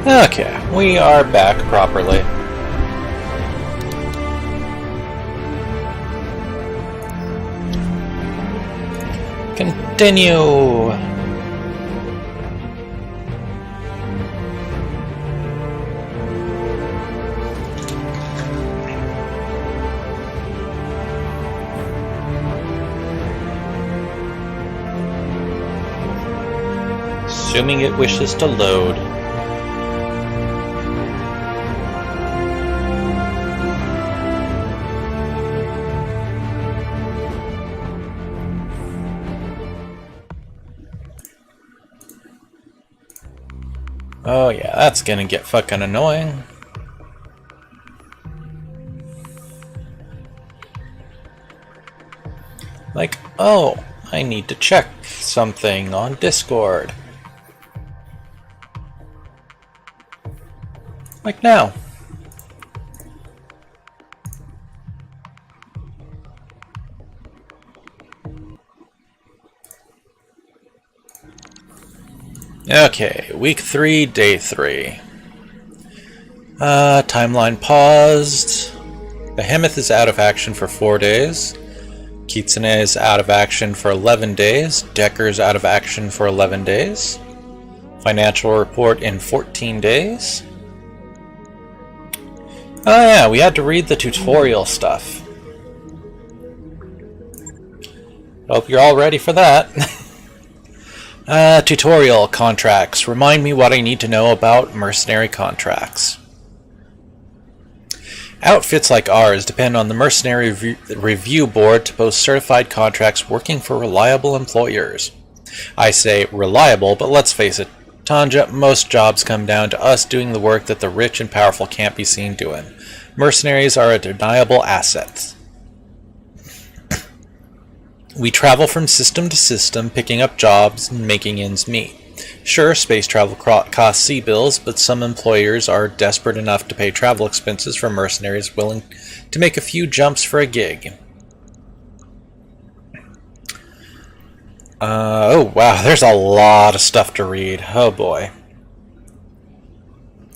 Okay, we are back properly. Continue! Assuming it wishes to load. Oh yeah, that's gonna get fucking annoying. Like, oh, I need to check something on Discord. Like now. Okay, week 3, day 3. Timeline paused. Behemoth is out of action for 4 days. Kitsune is out of action for 11 days. Decker's out of action for 11 days. Financial report in 14 days. Oh yeah, we had to read the tutorial stuff. Hope you're all ready for that. Tutorial contracts. Remind me what I need to know about mercenary contracts. Outfits like ours depend on the Mercenary Review Board to post certified contracts working for reliable employers. I say reliable, but let's face it, Tanja, most jobs come down to us doing the work that the rich and powerful can't be seen doing. Mercenaries are a deniable asset. We travel from system to system, picking up jobs and making ends meet. Sure, space travel costs sea bills, but some employers are desperate enough to pay travel expenses for mercenaries willing to make a few jumps for a gig. Oh wow, there's a lot of stuff to read. Oh boy.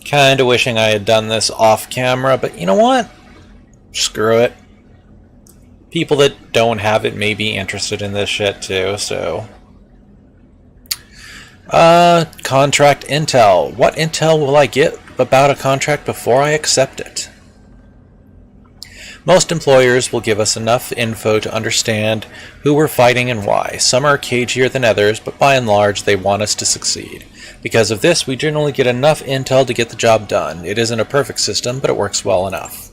Kinda wishing I had done this off camera, but you know what? Screw it. People that don't have it may be interested in this shit too, so... contract intel. What intel will I get about a contract before I accept it? Most employers will give us enough info to understand who we're fighting and why. Some are cagier than others, but by and large they want us to succeed. Because of this, we generally get enough intel to get the job done. It isn't a perfect system, but it works well enough.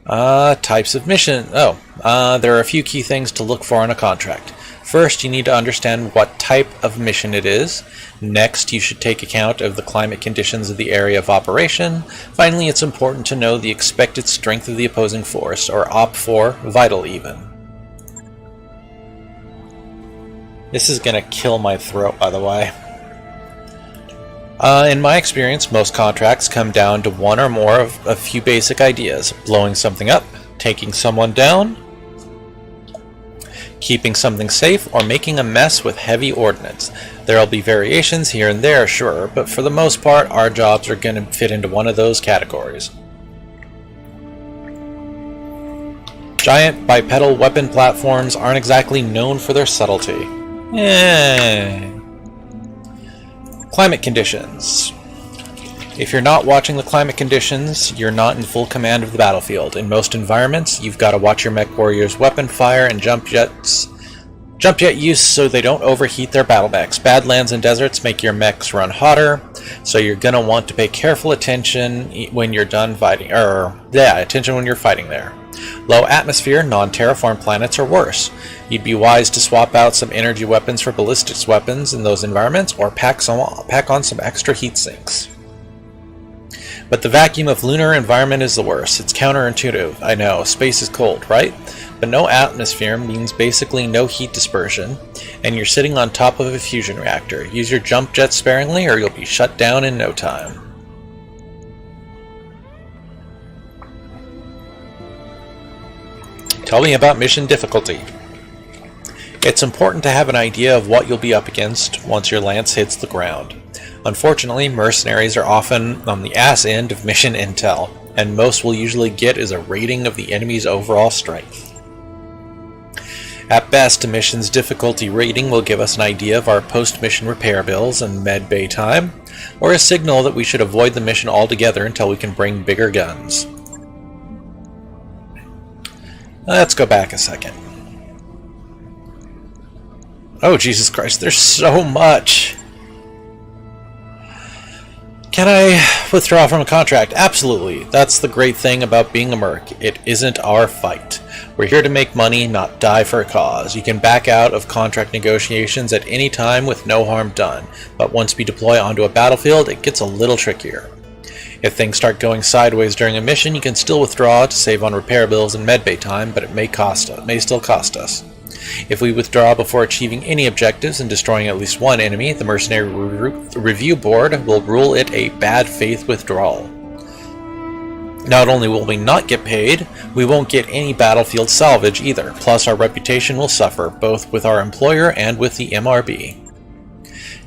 Types of mission. There are a few key things to look for in a contract. First, you need to understand what type of mission it is. Next, you should take account of the climate conditions of the area of operation. Finally, it's important to know the expected strength of the opposing force, or OP4, vital even. This is gonna kill my throat, by the way. In my experience, most contracts come down to one or more of a few basic ideas. Blowing something up, taking someone down, keeping something safe, or making a mess with heavy ordnance. There'll be variations here and there, sure, but for the most part, our jobs are going to fit into one of those categories. Giant bipedal weapon platforms aren't exactly known for their subtlety. Climate conditions. If you're not watching the climate conditions, you're not in full command of the battlefield. In most environments, you've got to watch your mech warriors' weapon fire and jump jet use so they don't overheat their battle mechs. Badlands and deserts make your mechs run hotter, so you're gonna want to pay careful attention when you're done fighting. Attention when you're fighting there. Low atmosphere, non-terraformed planets are worse. You'd be wise to swap out some energy weapons for ballistics weapons in those environments, or pack on some extra heat sinks. But the vacuum of lunar environment is the worst. It's counterintuitive, I know. Space is cold, right? But no atmosphere means basically no heat dispersion, and you're sitting on top of a fusion reactor. Use your jump jet sparingly or you'll be shut down in no time. Tell me about mission difficulty. It's important to have an idea of what you'll be up against once your lance hits the ground. Unfortunately, mercenaries are often on the ass end of mission intel, and most we'll usually get is a rating of the enemy's overall strength. At best, a mission's difficulty rating will give us an idea of our post-mission repair bills and med bay time, or a signal that we should avoid the mission altogether until we can bring bigger guns. Let's go back a second. Oh, Jesus Christ, there's so much! Can I withdraw from a contract? Absolutely. That's the great thing about being a merc. It isn't our fight. We're here to make money, not die for a cause. You can back out of contract negotiations at any time with no harm done, but once we deploy onto a battlefield, it gets a little trickier. If things start going sideways during a mission, you can still withdraw to save on repair bills and medbay time, but it may still cost us. If we withdraw before achieving any objectives and destroying at least one enemy, the Mercenary Review Board will rule it a bad faith withdrawal. Not only will we not get paid, we won't get any battlefield salvage either, plus our reputation will suffer, both with our employer and with the MRB.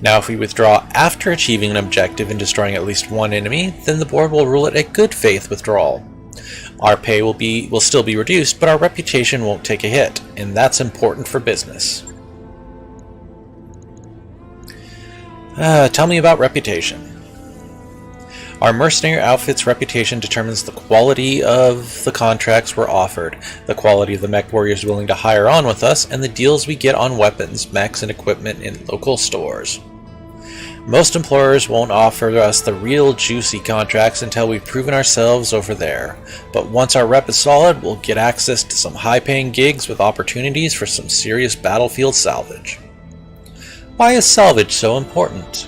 Now if we withdraw after achieving an objective and destroying at least one enemy, then the board will rule it a good faith withdrawal. Our pay will still be reduced, but our reputation won't take a hit, and that's important for business. Tell me about reputation. Our mercenary outfit's reputation determines the quality of the contracts we're offered, the quality of the mech warriors willing to hire on with us, and the deals we get on weapons, mechs, and equipment in local stores. Most employers won't offer us the real juicy contracts until we've proven ourselves over there, but once our rep is solid, we'll get access to some high-paying gigs with opportunities for some serious battlefield salvage. Why is salvage so important?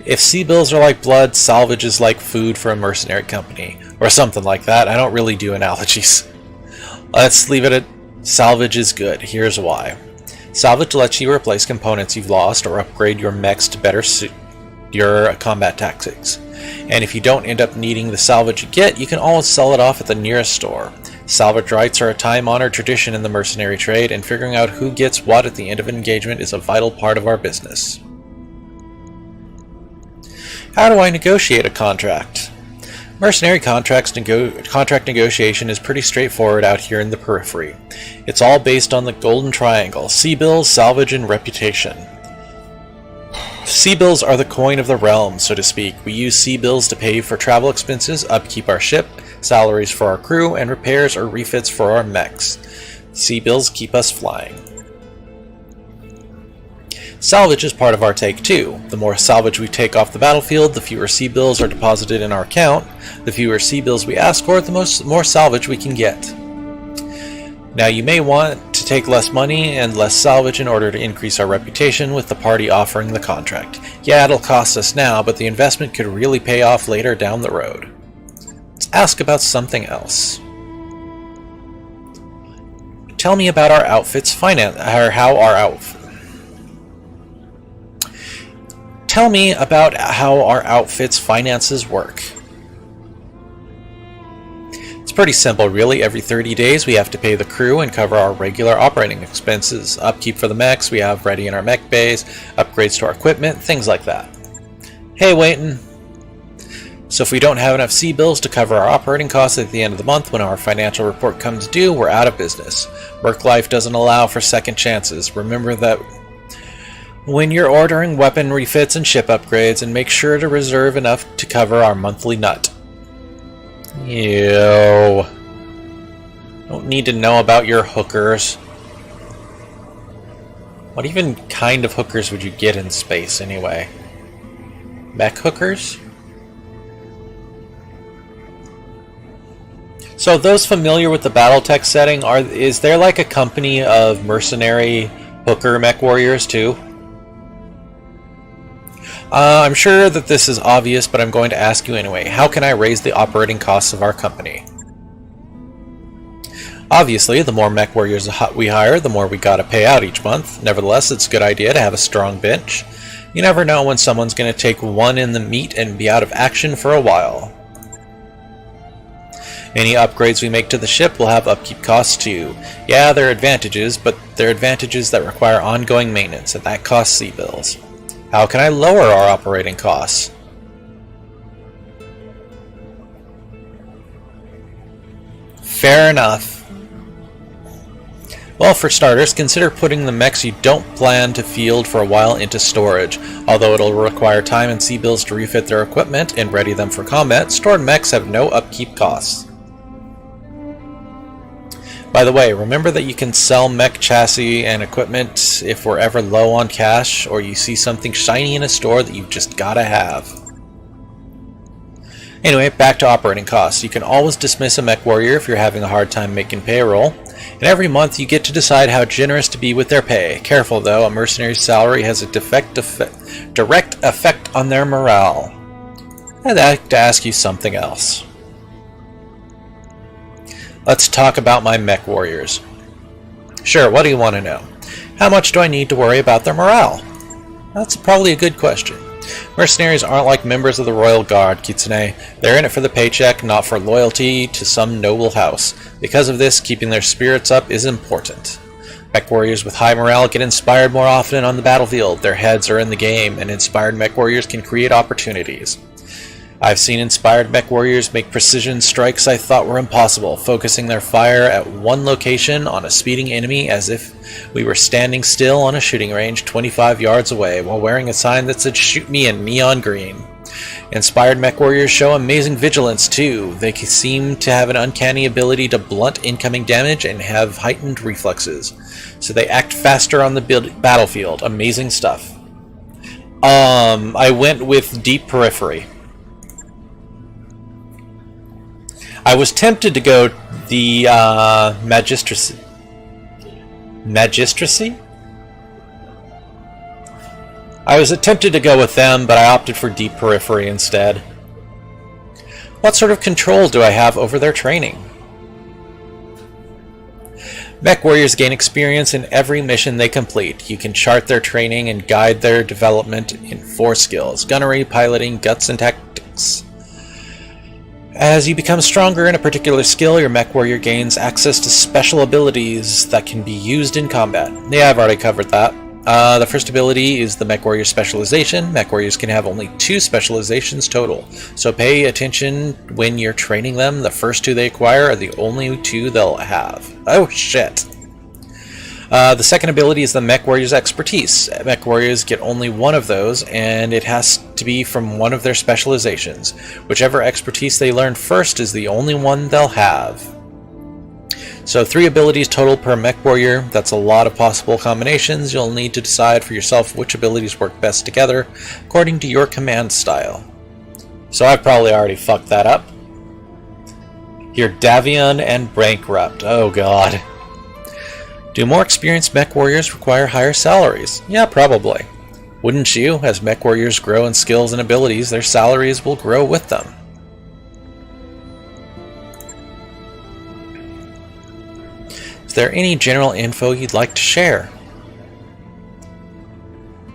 If C-bills are like blood, salvage is like food for a mercenary company, or something like that. I don't really do analogies. Let's leave it at salvage is good. Here's why. Salvage lets you replace components you've lost or upgrade your mechs to better suit your combat tactics. And if you don't end up needing the salvage you get, you can always sell it off at the nearest store. Salvage rights are a time-honored tradition in the mercenary trade, and figuring out who gets what at the end of an engagement is a vital part of our business. How do I negotiate a contract? Mercenary contract negotiation is pretty straightforward out here in the periphery. It's all based on the golden triangle: C-bills, salvage, and reputation. C-bills are the coin of the realm, so to speak. We use C-bills to pay for travel expenses, upkeep our ship, salaries for our crew, and repairs or refits for our mechs. C-bills keep us flying. Salvage is part of our take too. The more salvage we take off the battlefield, the fewer C-bills are deposited in our account. The fewer C-bills we ask for, the more salvage we can get. Now you may want to take less money and less salvage in order to increase our reputation with the party offering the contract. Yeah, it'll cost us now, but the investment could really pay off later down the road. Let's ask about something else. Tell me about our outfit's Tell me about how our outfit's finances work. It's pretty simple, really. Every 30 days we have to pay the crew and cover our regular operating expenses, upkeep for the mechs we have ready in our mech bays, upgrades to our equipment, things like that. Hey, waitin'. So if we don't have enough C-bills to cover our operating costs at the end of the month when our financial report comes due, we're out of business. Merc life doesn't allow for second chances. Remember that when you're ordering weapon refits and ship upgrades, and make sure to reserve enough to cover our monthly nut. Ew. Don't need to know about your hookers. What even kind of hookers would you get in space anyway? Mech hookers? So those familiar with the Battletech setting, is there like a company of mercenary hooker mech warriors too? I'm sure that this is obvious, but I'm going to ask you anyway. How can I raise the operating costs of our company? Obviously, the more mech warriors we hire, the more we gotta pay out each month. Nevertheless, it's a good idea to have a strong bench. You never know when someone's gonna take one in the meat and be out of action for a while. Any upgrades we make to the ship will have upkeep costs too. Yeah, there are advantages, but they're advantages that require ongoing maintenance, and that costs C-bills. How can I lower our operating costs? Fair enough. Well, for starters, consider putting the mechs you don't plan to field for a while into storage. Although it'll require time and C-bills to refit their equipment and ready them for combat, stored mechs have no upkeep costs. By the way, remember that you can sell mech chassis and equipment if we're ever low on cash, or you see something shiny in a store that you've just gotta have. Anyway, back to operating costs. You can always dismiss a mech warrior if you're having a hard time making payroll, and every month you get to decide how generous to be with their pay. Careful though, a mercenary's salary has a direct effect on their morale. I'd like to ask you something else. Let's talk about my mech warriors. Sure, what do you want to know? How much do I need to worry about their morale? That's probably a good question. Mercenaries aren't like members of the Royal Guard, Kitsune. They're in it for the paycheck, not for loyalty to some noble house. Because of this, keeping their spirits up is important. Mech warriors with high morale get inspired more often on the battlefield. Their heads are in the game, and inspired mech warriors can create opportunities. I've seen inspired mech warriors make precision strikes I thought were impossible, focusing their fire at one location on a speeding enemy as if we were standing still on a shooting range 25 yards away while wearing a sign that said "Shoot me" in neon green. Inspired mech warriors show amazing vigilance too. They seem to have an uncanny ability to blunt incoming damage and have heightened reflexes, so they act faster on the battlefield. Amazing stuff. I went with Deep Periphery. I was tempted to go the Magistracy? I was tempted to go with them, but I opted for Deep Periphery instead. What sort of control do I have over their training? Mech warriors gain experience in every mission they complete. You can chart their training and guide their development in 4 skills: gunnery, piloting, guts, and tactics. As you become stronger in a particular skill, your mech warrior gains access to special abilities that can be used in combat. Yeah, I've already covered that. The first ability is the mech warrior specialization. Mech warriors can have only 2 specializations total, so pay attention when you're training them. The first 2 they acquire are the only 2 they'll have. Oh shit. The second ability is the Mech Warrior's Expertise. Mech Warriors get only 1 of those, and it has to be from one of their specializations. Whichever expertise they learn first is the only one they'll have. So 3 abilities total per Mech Warrior. That's a lot of possible combinations. You'll need to decide for yourself which abilities work best together, according to your command style. So I've probably already fucked that up. Here, Davion and Bankrupt. Oh god. Do more experienced mech warriors require higher salaries? Yeah, probably. Wouldn't you? As mech warriors grow in skills and abilities, their salaries will grow with them. Is there any general info you'd like to share?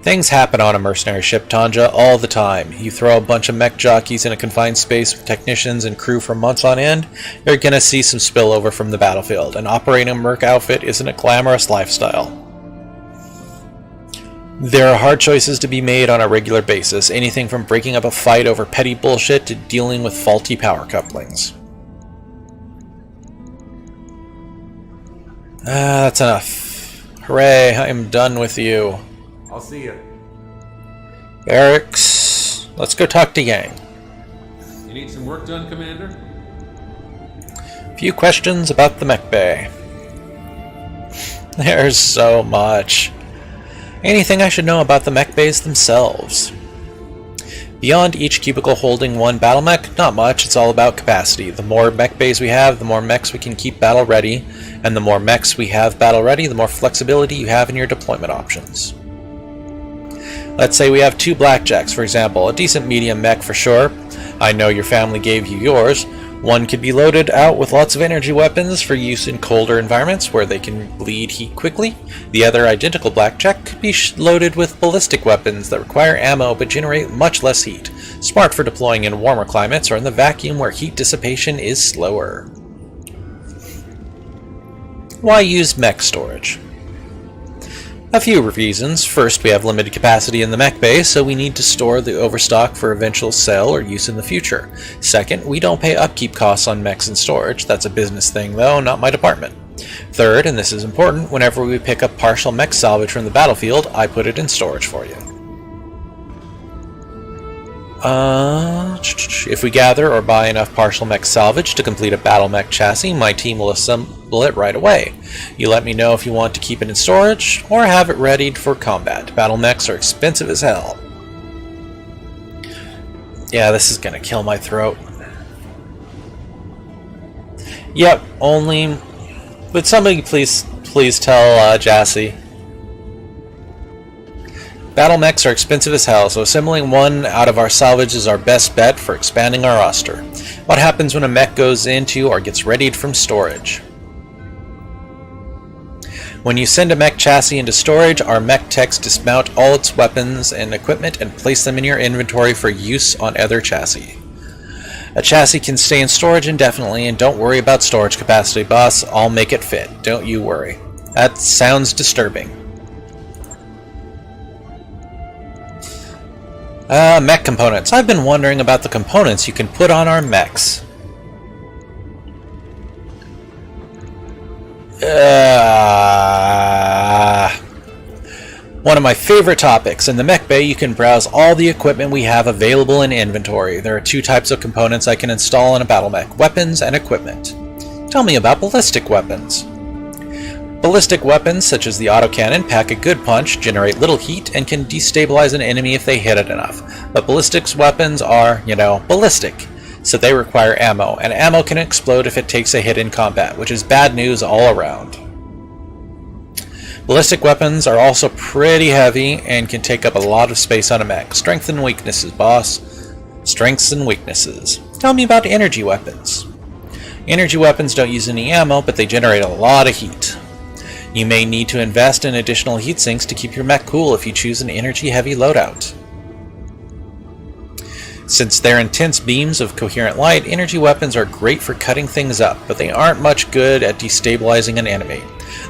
Things happen on a mercenary ship, Tanja, all the time. You throw a bunch of mech jockeys in a confined space with technicians and crew for months on end, you're gonna see some spillover from the battlefield. And operating a merc outfit isn't a glamorous lifestyle. There are hard choices to be made on a regular basis, anything from breaking up a fight over petty bullshit to dealing with faulty power couplings. That's enough. Hooray, I'm done with you. I'll see you. Barracks. Let's go talk to Yang. You need some work done, Commander? Few questions about the mech bay. There's so much. Anything I should know about the mech bays themselves? Beyond each cubicle holding 1 battle mech, not much. It's all about capacity. The more mech bays we have, the more mechs we can keep battle ready, and the more mechs we have battle ready, the more flexibility you have in your deployment options. Let's say we have 2 blackjacks, for example, a decent medium mech for sure. I know your family gave you yours. One could be loaded out with lots of energy weapons for use in colder environments where they can bleed heat quickly. The other identical blackjack could be loaded with ballistic weapons that require ammo but generate much less heat, smart for deploying in warmer climates or in the vacuum where heat dissipation is slower. Why use mech storage? A few reasons. First, we have limited capacity in the mech bay, so we need to store the overstock for eventual sale or use in the future. Second, we don't pay upkeep costs on mechs and storage. That's a business thing though, not my department. Third, and this is important, whenever we pick up partial mech salvage from the battlefield, I put it in storage for you. If we gather or buy enough partial mech salvage to complete a battle mech chassis, my team will assemble it right away. You let me know if you want to keep it in storage or have it readied for combat. Battle mechs are expensive as hell. Yeah, this is gonna kill my throat. Yep, only... Would somebody please tell Jassy? Battle mechs are expensive as hell, so assembling one out of our salvage is our best bet for expanding our roster. What happens when a mech goes into or gets readied from storage? When you send a mech chassis into storage, our mech techs dismount all its weapons and equipment and place them in your inventory for use on other chassis. A chassis can stay in storage indefinitely, and don't worry about storage capacity, boss. I'll make it fit. Don't you worry. That sounds disturbing. Mech components. I've been wondering about the components you can put on our mechs. One of my favorite topics. In the mech bay, you can browse all the equipment we have available in inventory. There are two types of components I can install in a battle mech: weapons and equipment. Tell me about ballistic weapons. Ballistic weapons, such as the autocannon, pack a good punch, generate little heat, and can destabilize an enemy if they hit it enough. But ballistics weapons are, ballistic, so they require ammo, and ammo can explode if it takes a hit in combat, which is bad news all around. Ballistic weapons are also pretty heavy and can take up a lot of space on a mech. Strengths and weaknesses, boss. Strengths and weaknesses. Tell me about energy weapons. Energy weapons don't use any ammo, but they generate a lot of heat. You may need to invest in additional heat sinks to keep your mech cool if you choose an energy-heavy loadout. Since they're intense beams of coherent light, energy weapons are great for cutting things up, but they aren't much good at destabilizing an enemy.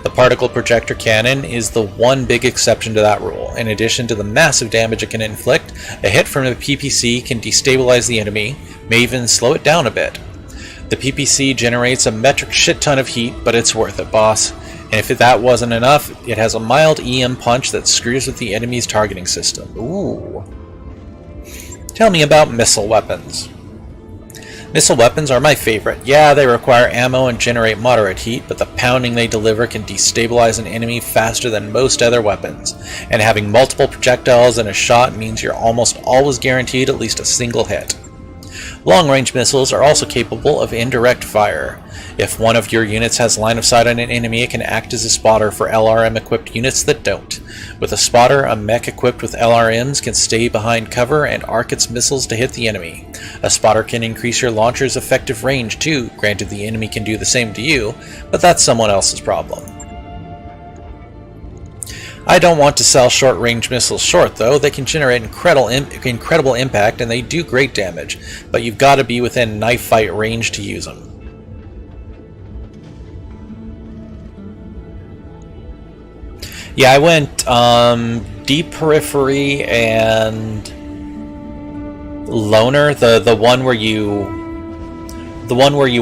The particle projector cannon is the one big exception to that rule. In addition to the massive damage it can inflict, a hit from a PPC can destabilize the enemy, may even slow it down a bit. The PPC generates a metric shit ton of heat, but it's worth it, boss. And if that wasn't enough, it has a mild EM punch that screws with the enemy's targeting system. Ooh. Tell me about missile weapons. Missile weapons are my favorite. Yeah, they require ammo and generate moderate heat, but the pounding they deliver can destabilize an enemy faster than most other weapons. And having multiple projectiles in a shot means you're almost always guaranteed at least a single hit. Long-range missiles are also capable of indirect fire. If one of your units has line of sight on an enemy, it can act as a spotter for LRM-equipped units that don't. With a spotter, a mech equipped with LRMs can stay behind cover and arc its missiles to hit the enemy. A spotter can increase your launcher's effective range too, granted the enemy can do the same to you, but that's someone else's problem. I don't want to sell short-range missiles short, though. They can generate incredible impact, and they do great damage, but you've got to be within knife fight range to use them. Yeah, I went Deep Periphery and Loner, the one where you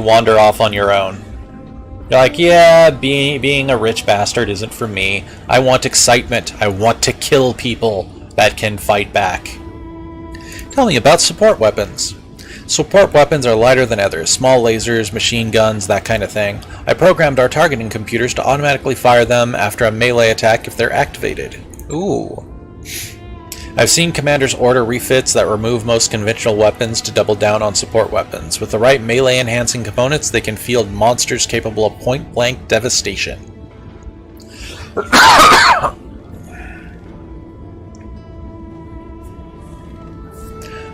wander off on your own. You're like, yeah, being a rich bastard isn't for me. I want excitement. I want to kill people that can fight back. Tell me about support weapons. Support weapons are lighter than others. Small lasers, machine guns, that kind of thing. I programmed our targeting computers to automatically fire them after a melee attack if they're activated. Ooh. I've seen commanders order refits that remove most conventional weapons to double down on support weapons. With the right melee enhancing components, they can field monsters capable of point-blank devastation.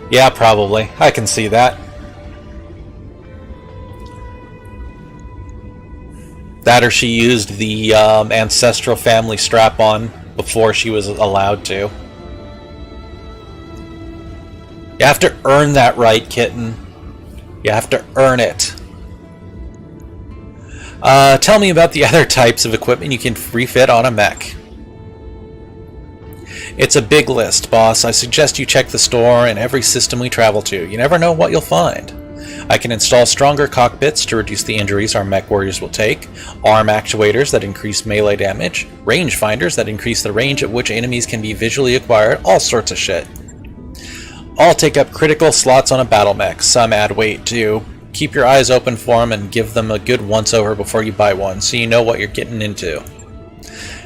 Yeah, probably. I can see that. That or she used the ancestral family strap-on before she was allowed to. You have to earn that right, kitten. You have to earn it. Tell me about the other types of equipment you can refit on a mech. It's a big list, boss. I suggest you check the store and every system we travel to. You never know what you'll find. I can install stronger cockpits to reduce the injuries our mech warriors will take, arm actuators that increase melee damage, range finders that increase the range at which enemies can be visually acquired, all sorts of shit. All take up critical slots on a battle mech. Some add weight too. Keep your eyes open for them and give them a good once-over before you buy one, so you know what you're getting into.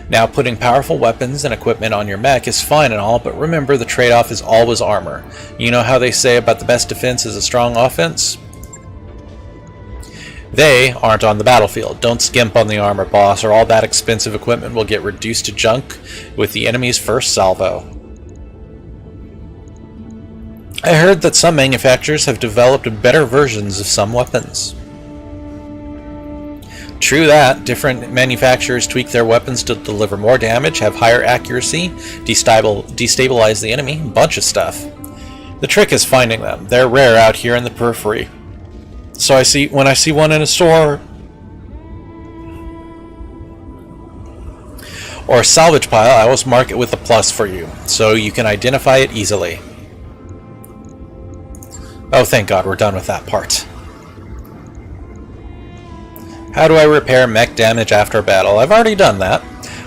Now, putting powerful weapons and equipment on your mech is fine and all, but remember the trade-off is always armor. You know how they say about the best defense is a strong offense? They aren't on the battlefield. Don't skimp on the armor, boss, or all that expensive equipment will get reduced to junk with the enemy's first salvo. I heard that some manufacturers have developed better versions of some weapons. True that, different manufacturers tweak their weapons to deliver more damage, have higher accuracy, destabilize the enemy, a bunch of stuff. The trick is finding them. They're rare out here in the periphery. So when I see one in a store or a salvage pile, I always mark it with a plus for you, so you can identify it easily. Oh, thank God, we're done with that part. How do I repair mech damage after a battle? I've already done that.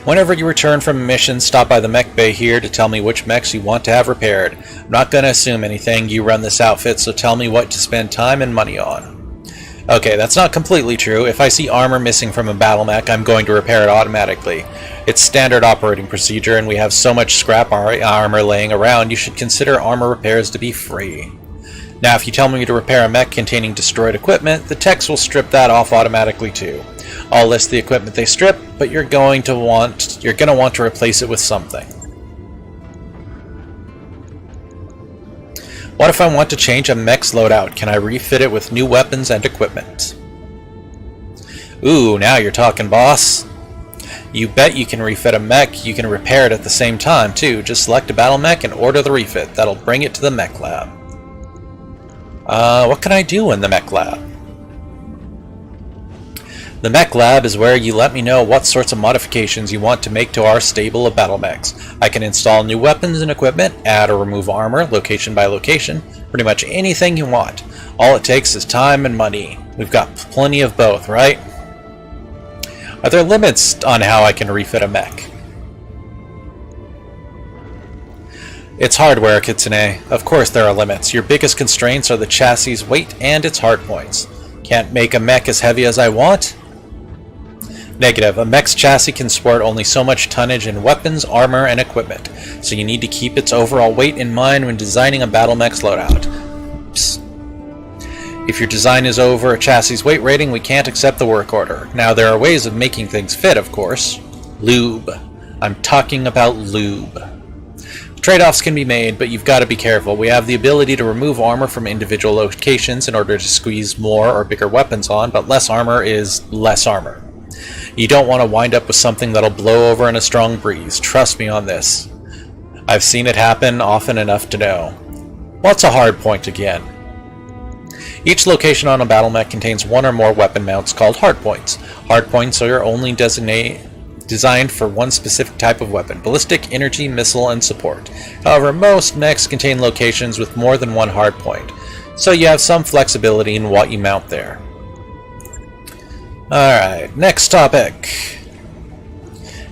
Whenever you return from a mission, stop by the mech bay here to tell me which mechs you want to have repaired. I'm not going to assume anything. You run this outfit, so tell me what to spend time and money on. Okay, that's not completely true. If I see armor missing from a battle mech, I'm going to repair it automatically. It's standard operating procedure, and we have so much scrap armor laying around, you should consider armor repairs to be free. Now, if you tell me to repair a mech containing destroyed equipment, the techs will strip that off automatically too. I'll list the equipment they strip, but you're going to want to replace it with something. What if I want to change a mech's loadout? Can I refit it with new weapons and equipment? Ooh, now you're talking, boss. You bet you can refit a mech. You can repair it at the same time too. Just select a battle mech and order the refit. That'll bring it to the mech lab. What can I do in the mech lab? The mech lab is where you let me know what sorts of modifications you want to make to our stable of battle mechs. I can install new weapons and equipment, add or remove armor, location by location, pretty much anything you want. All it takes is time and money. We've got plenty of both, right? Are there limits on how I can refit a mech? It's hardware, Kitsune. Of course there are limits. Your biggest constraints are the chassis' weight and its hardpoints. Can't make a mech as heavy as I want? Negative. A mech's chassis can support only so much tonnage in weapons, armor, and equipment, so you need to keep its overall weight in mind when designing a battle mech's loadout. Psst. If your design is over a chassis' weight rating, we can't accept the work order. Now, there are ways of making things fit, of course. Lube. I'm talking about lube. Trade-offs can be made, but you've got to be careful. We have the ability to remove armor from individual locations in order to squeeze more or bigger weapons on, but less armor is less armor. You don't want to wind up with something that'll blow over in a strong breeze. Trust me on this. I've seen it happen often enough to know. What's a hard point again? Each location on a battle mech contains one or more weapon mounts called hardpoints. Hardpoints are only designed for one specific type of weapon: ballistic, energy, missile, and support. However, most mechs contain locations with more than one hardpoint, so you have some flexibility in what you mount there. Alright, next topic.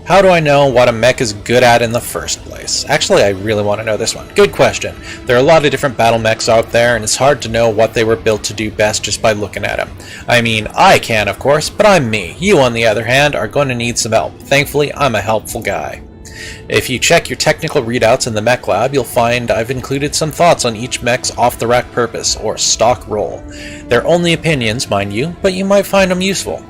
How do I know what a mech is good at in the first place? Actually, I really want to know this one. Good question. There are a lot of different battle mechs out there, and it's hard to know what they were built to do best just by looking at them. I mean, I can, of course, but I'm me. You, on the other hand, are going to need some help. Thankfully, I'm a helpful guy. If you check your technical readouts in the mech lab, you'll find I've included some thoughts on each mech's off-the-rack purpose, or stock role. They're only opinions, mind you, but you might find them useful.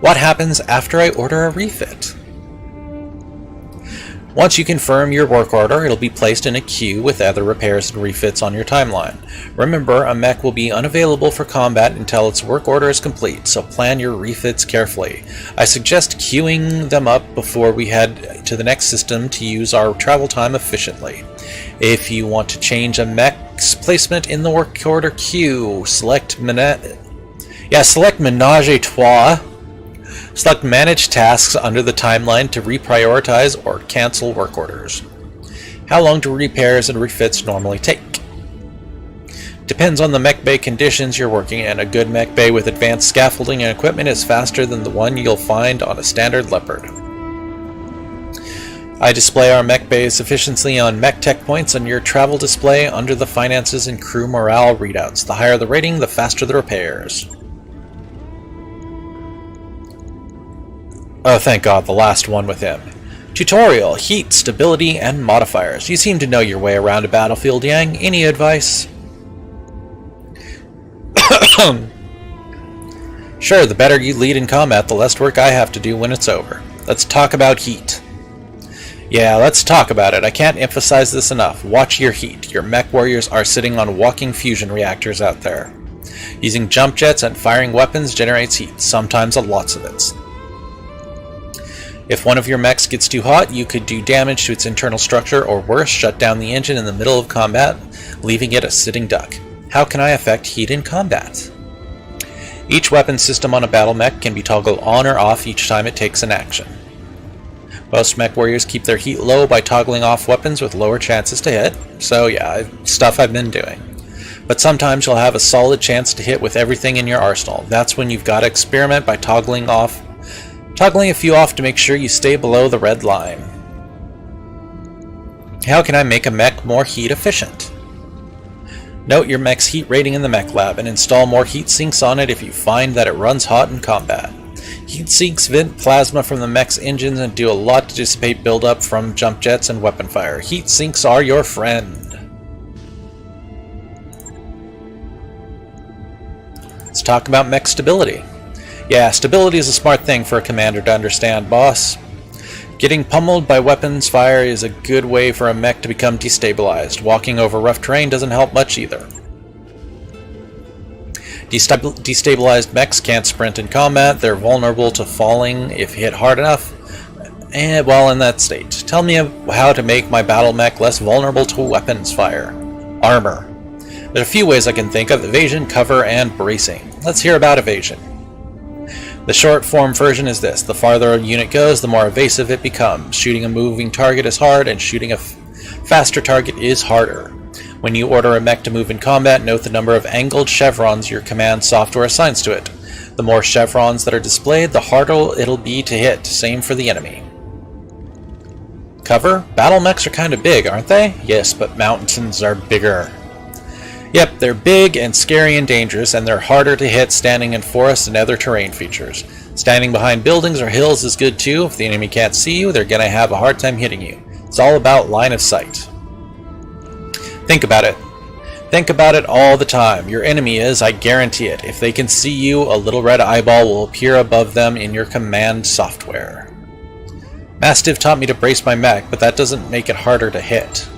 What happens after I order a refit? Once you confirm your work order, it'll be placed in a queue with other repairs and refits on your timeline. Remember, a mech will be unavailable for combat until its work order is complete, so plan your refits carefully. I suggest queuing them up before we head to the next system to use our travel time efficiently. If you want to change a mech's placement in the work order queue, select Menage a Trois. Select Manage Tasks under the timeline to reprioritize or cancel work orders. How long do repairs and refits normally take? Depends on the mech bay conditions you're working in. A good mech bay with advanced scaffolding and equipment is faster than the one you'll find on a standard Leopard. I display our mech bay's efficiency on mech tech points on your travel display under the finances and crew morale readouts. The higher the rating, the faster the repairs. Oh, thank God, the last one with him. Tutorial, heat, stability, and modifiers. You seem to know your way around a battlefield, Yang. Any advice? Sure, the better you lead in combat, the less work I have to do when it's over. Let's talk about heat. Yeah, let's talk about it. I can't emphasize this enough. Watch your heat. Your mech warriors are sitting on walking fusion reactors out there. Using jump jets and firing weapons generates heat, sometimes lots of it. If one of your mechs gets too hot, you could do damage to its internal structure, or worse, shut down the engine in the middle of combat, leaving it a sitting duck. How can I affect heat in combat? Each weapon system on a battle mech can be toggled on or off each time it takes an action. Most mech warriors keep their heat low by toggling off weapons with lower chances to hit, so yeah, stuff I've been doing. But sometimes you'll have a solid chance to hit with everything in your arsenal. That's when you've got to experiment by toggling a few off to make sure you stay below the red line. How can I make a mech more heat efficient? Note your mech's heat rating in the mech lab and install more heat sinks on it if you find that it runs hot in combat. Heat sinks vent plasma from the mech's engines and do a lot to dissipate buildup from jump jets and weapon fire. Heat sinks are your friend. Let's talk about mech stability. Yeah, stability is a smart thing for a commander to understand, boss. Getting pummeled by weapons fire is a good way for a mech to become destabilized. Walking over rough terrain doesn't help much either. Destabilized mechs can't sprint in combat. They're vulnerable to falling if hit hard enough. And while in that state, tell me how to make my battle mech less vulnerable to weapons fire. Armor. There are a few ways I can think of: evasion, cover, and bracing. Let's hear about evasion. The short form version is this: the farther a unit goes, the more evasive it becomes. Shooting a moving target is hard, and shooting a faster target is harder. When you order a mech to move in combat, note the number of angled chevrons your command software assigns to it. The more chevrons that are displayed, the harder it'll be to hit. Same for the enemy. Cover? Battle mechs are kind of big, aren't they? Yes, but mountains are bigger. Yep, they're big and scary and dangerous, and they're harder to hit standing in forests and other terrain features. Standing behind buildings or hills is good too. If the enemy can't see you, they're gonna have a hard time hitting you. It's all about line of sight. Think about it. Think about it all the time. Your enemy is, I guarantee it. If they can see you, a little red eyeball will appear above them in your command software. Mastiff taught me to brace my mech, but that doesn't make it harder to hit.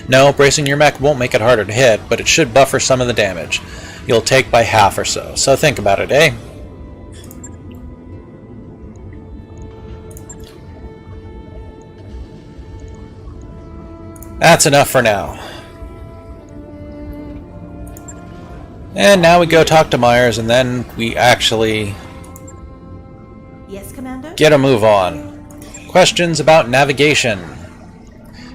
No, bracing your mech won't make it harder to hit, but it should buffer some of the damage you'll take by half or so. So think about it, eh? That's enough for now. And now we go talk to Myers, and then we actually Yes, Commander? get a move on. Questions about navigation?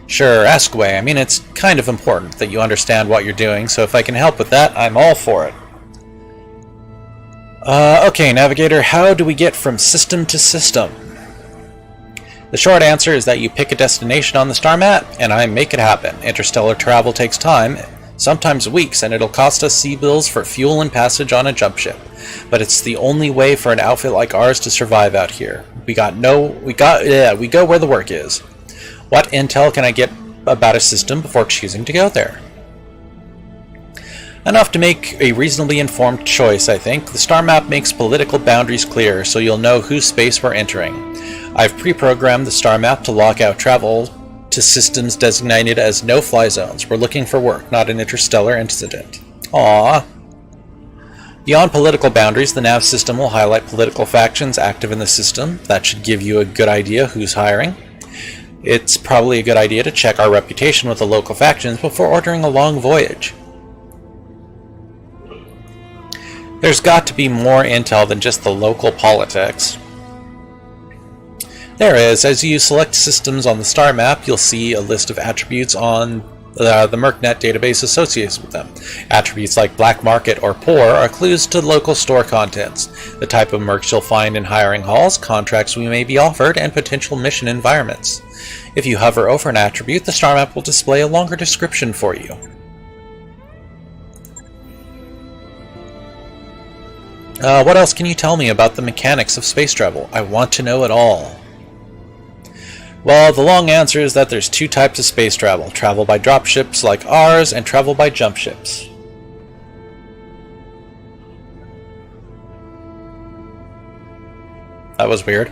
Sure, ask away. I mean, it's kind of important that you understand what you're doing, so if I can help with that, I'm all for it. Okay, Navigator, how do we get from system to system? The short answer is that you pick a destination on the star map, and I make it happen. Interstellar travel takes time, sometimes weeks, and it'll cost us sea bills for fuel and passage on a jump ship. But it's the only way for an outfit like ours to survive out here. We go where the work is. What intel can I get about a system before choosing to go there? Enough to make a reasonably informed choice, I think. The star map makes political boundaries clear, so you'll know whose space we're entering. I've pre-programmed the star map to lock out travel to systems designated as no-fly zones. We're looking for work, not an interstellar incident. Aww. Beyond political boundaries, the nav system will highlight political factions active in the system. That should give you a good idea who's hiring. It's probably a good idea to check our reputation with the local factions before ordering a long voyage. There's got to be more intel than just the local politics. There is. As you select systems on the star map, you'll see a list of attributes on the MercNet database associated with them. Attributes like black market or poor are clues to local store contents, the type of mercs you'll find in hiring halls, contracts we may be offered, and potential mission environments. If you hover over an attribute, the star map will display a longer description for you. What else can you tell me about the mechanics of space travel? I want to know it all. Well, the long answer is that there's two types of space travel. Travel by dropships like ours, and travel by jump ships. That was weird.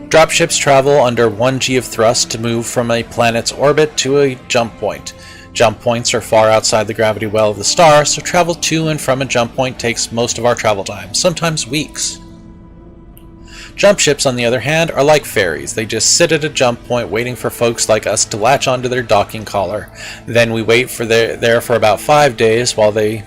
Dropships travel under 1g of thrust to move from a planet's orbit to a jump point. Jump points are far outside the gravity well of the star, so travel to and from a jump point takes most of our travel time, sometimes weeks. Jump ships, on the other hand, are like ferries. They just sit at a jump point waiting for folks like us to latch onto their docking collar. Then we wait there for about 5 days while they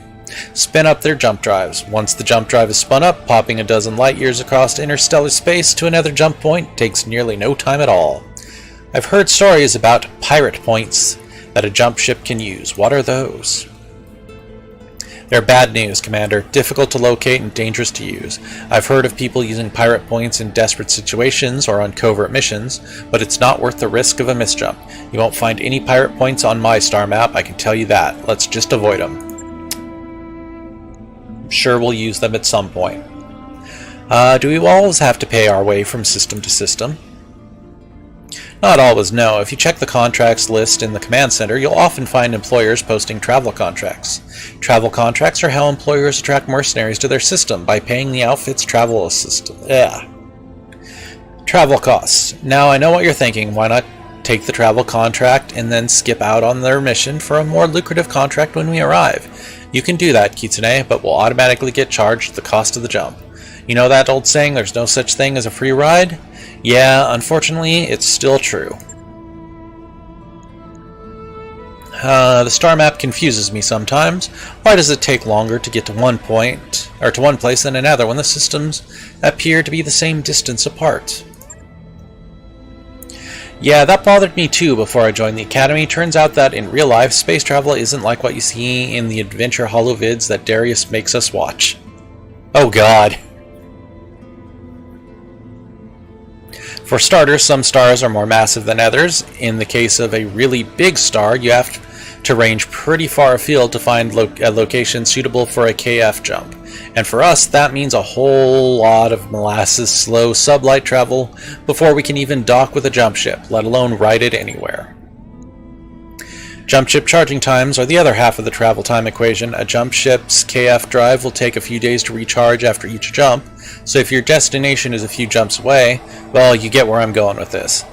spin up their jump drives. Once the jump drive is spun up, popping a dozen light years across interstellar space to another jump point takes nearly no time at all. I've heard stories about pirate points that a jump ship can use. What are those? They're bad news, Commander. Difficult to locate and dangerous to use. I've heard of people using pirate points in desperate situations or on covert missions, but it's not worth the risk of a misjump. You won't find any pirate points on my star map, I can tell you that. Let's just avoid them. I'm sure we'll use them at some point. Do we always have to pay our way from system to system? Not always, no. If you check the contracts list in the command center, you'll often find employers posting travel contracts. Travel contracts are how employers attract mercenaries to their system by paying the outfit's travel travel costs. Now, I know what you're thinking. Why not take the travel contract and then skip out on their mission for a more lucrative contract when we arrive? You can do that, Kitsune, but we'll automatically get charged the cost of the jump. You know that old saying, there's no such thing as a free ride? Yeah, unfortunately, it's still true. The star map confuses me sometimes. Why does it take longer to get to one place than another when the systems appear to be the same distance apart? Yeah, that bothered me too before I joined the Academy. Turns out that in real life, space travel isn't like what you see in the adventure holovids that Darius makes us watch. Oh god. For starters, some stars are more massive than others. In the case of a really big star, you have to range pretty far afield to find a location suitable for a KF jump. And for us, that means a whole lot of molasses, slow sublight travel before we can even dock with a jump ship, let alone ride it anywhere. Jump ship charging times are the other half of the travel time equation. A jump ship's KF drive will take a few days to recharge after each jump, so if your destination is a few jumps away, well, you get where I'm going with this.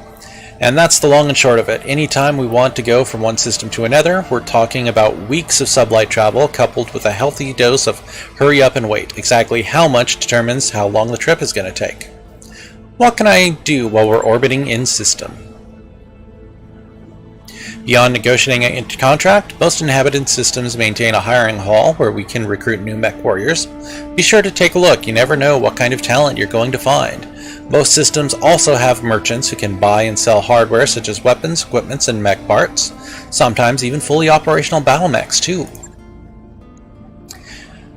And that's the long and short of it. Anytime we want to go from one system to another, we're talking about weeks of sublight travel coupled with a healthy dose of hurry up and wait. Exactly how much determines how long the trip is going to take. What can I do while we're orbiting in system? Beyond negotiating a contract, most inhabited systems maintain a hiring hall where we can recruit new mech warriors. Be sure to take a look, you never know what kind of talent you're going to find. Most systems also have merchants who can buy and sell hardware such as weapons, equipments, and mech parts. Sometimes even fully operational battle mechs too.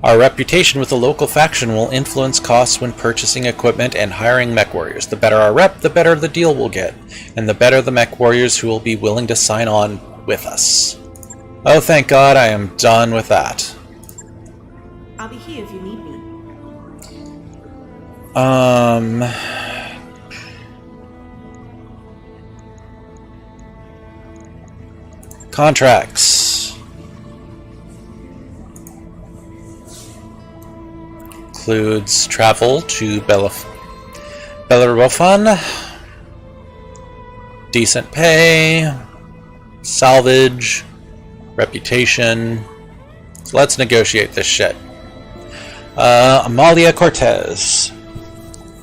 Our reputation with the local faction will influence costs when purchasing equipment and hiring mech warriors. The better our rep, the better the deal we'll get, and the better the mech warriors who will be willing to sign on with us. Oh, thank God I am done with that. I'll be here if you need me. Contracts. Includes travel to Bellerophon, decent pay, salvage, reputation. So let's negotiate this shit. Amalia Cortez,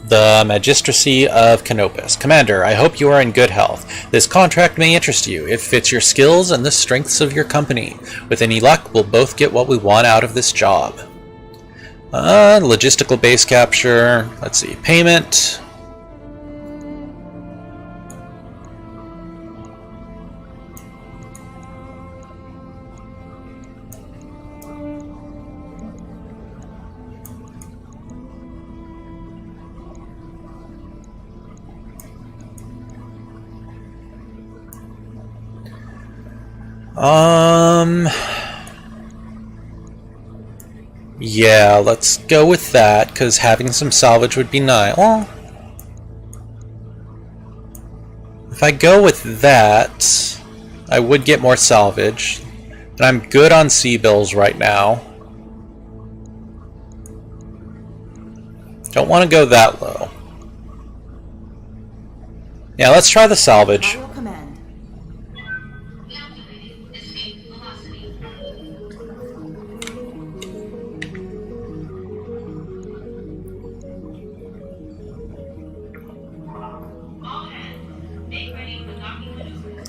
the Magistracy of Canopus. Commander, I hope you are in good health. This contract may interest you. It fits your skills and the strengths of your company. With any luck, we'll both get what we want out of this job. Logistical base capture. Let's see. Payment. Yeah, let's go with that, because having some salvage would be nice. Well, if I go with that, I would get more salvage. And I'm good on sea bills right now. Don't want to go that low. Yeah, let's try the salvage. Follow command. All hands, make ready for docking maneuvers.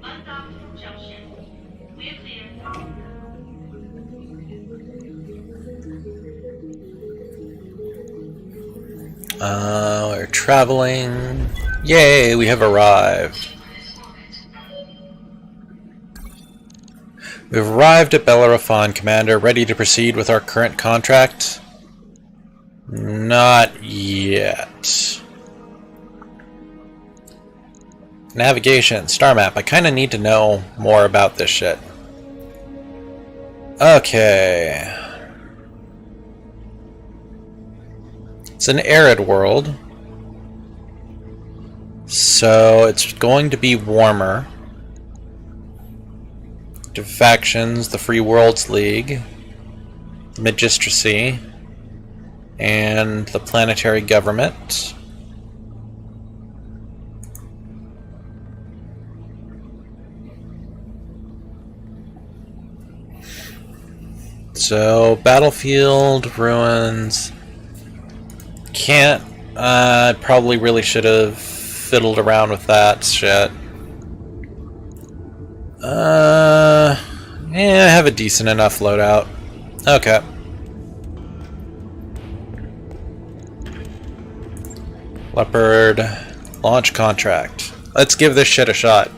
Undocked from junction. We're clear. We're traveling. Yay, we have arrived. We've arrived at Bellerophon, Commander, ready to proceed with our current contract? Not yet. Navigation, star map. I kind of need to know more about this shit. Okay. It's an arid world. So it's going to be warmer. Factions, the Free Worlds League, the Magistracy, and the Planetary Government. So, Battlefield, Ruins. Can't. Probably really should have fiddled around with that shit. Yeah, I have a decent enough loadout. Okay. Leopard. Launch contract. Let's give this shit a shot.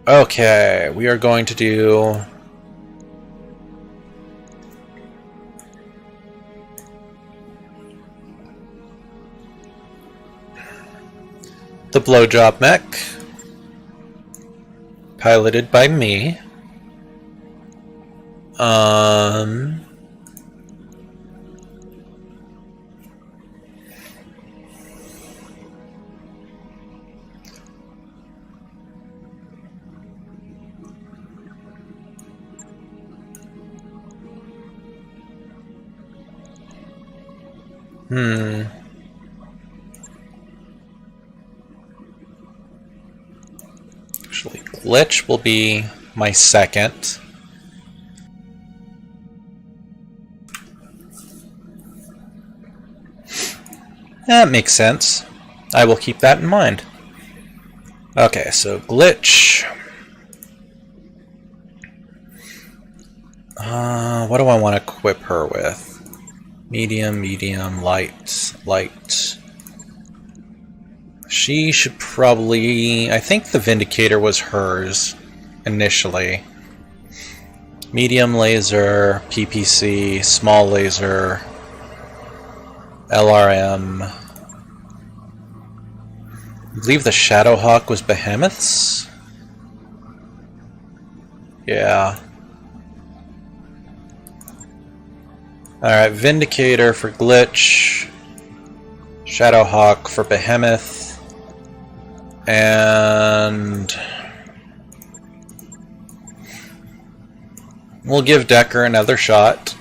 Okay, we are going to do... the blowjob mech. Piloted by me. Actually, Glitch will be my second. That makes sense. I will keep that in mind. Okay, so Glitch. What do I want to equip her with? Medium, medium, light, light. She should probably... I think the Vindicator was hers initially. Medium laser, PPC, small laser, LRM. I believe the Shadowhawk was Behemoth's? Yeah. Alright, Vindicator for Glitch, Shadowhawk for Behemoth, and we'll give Decker another shot.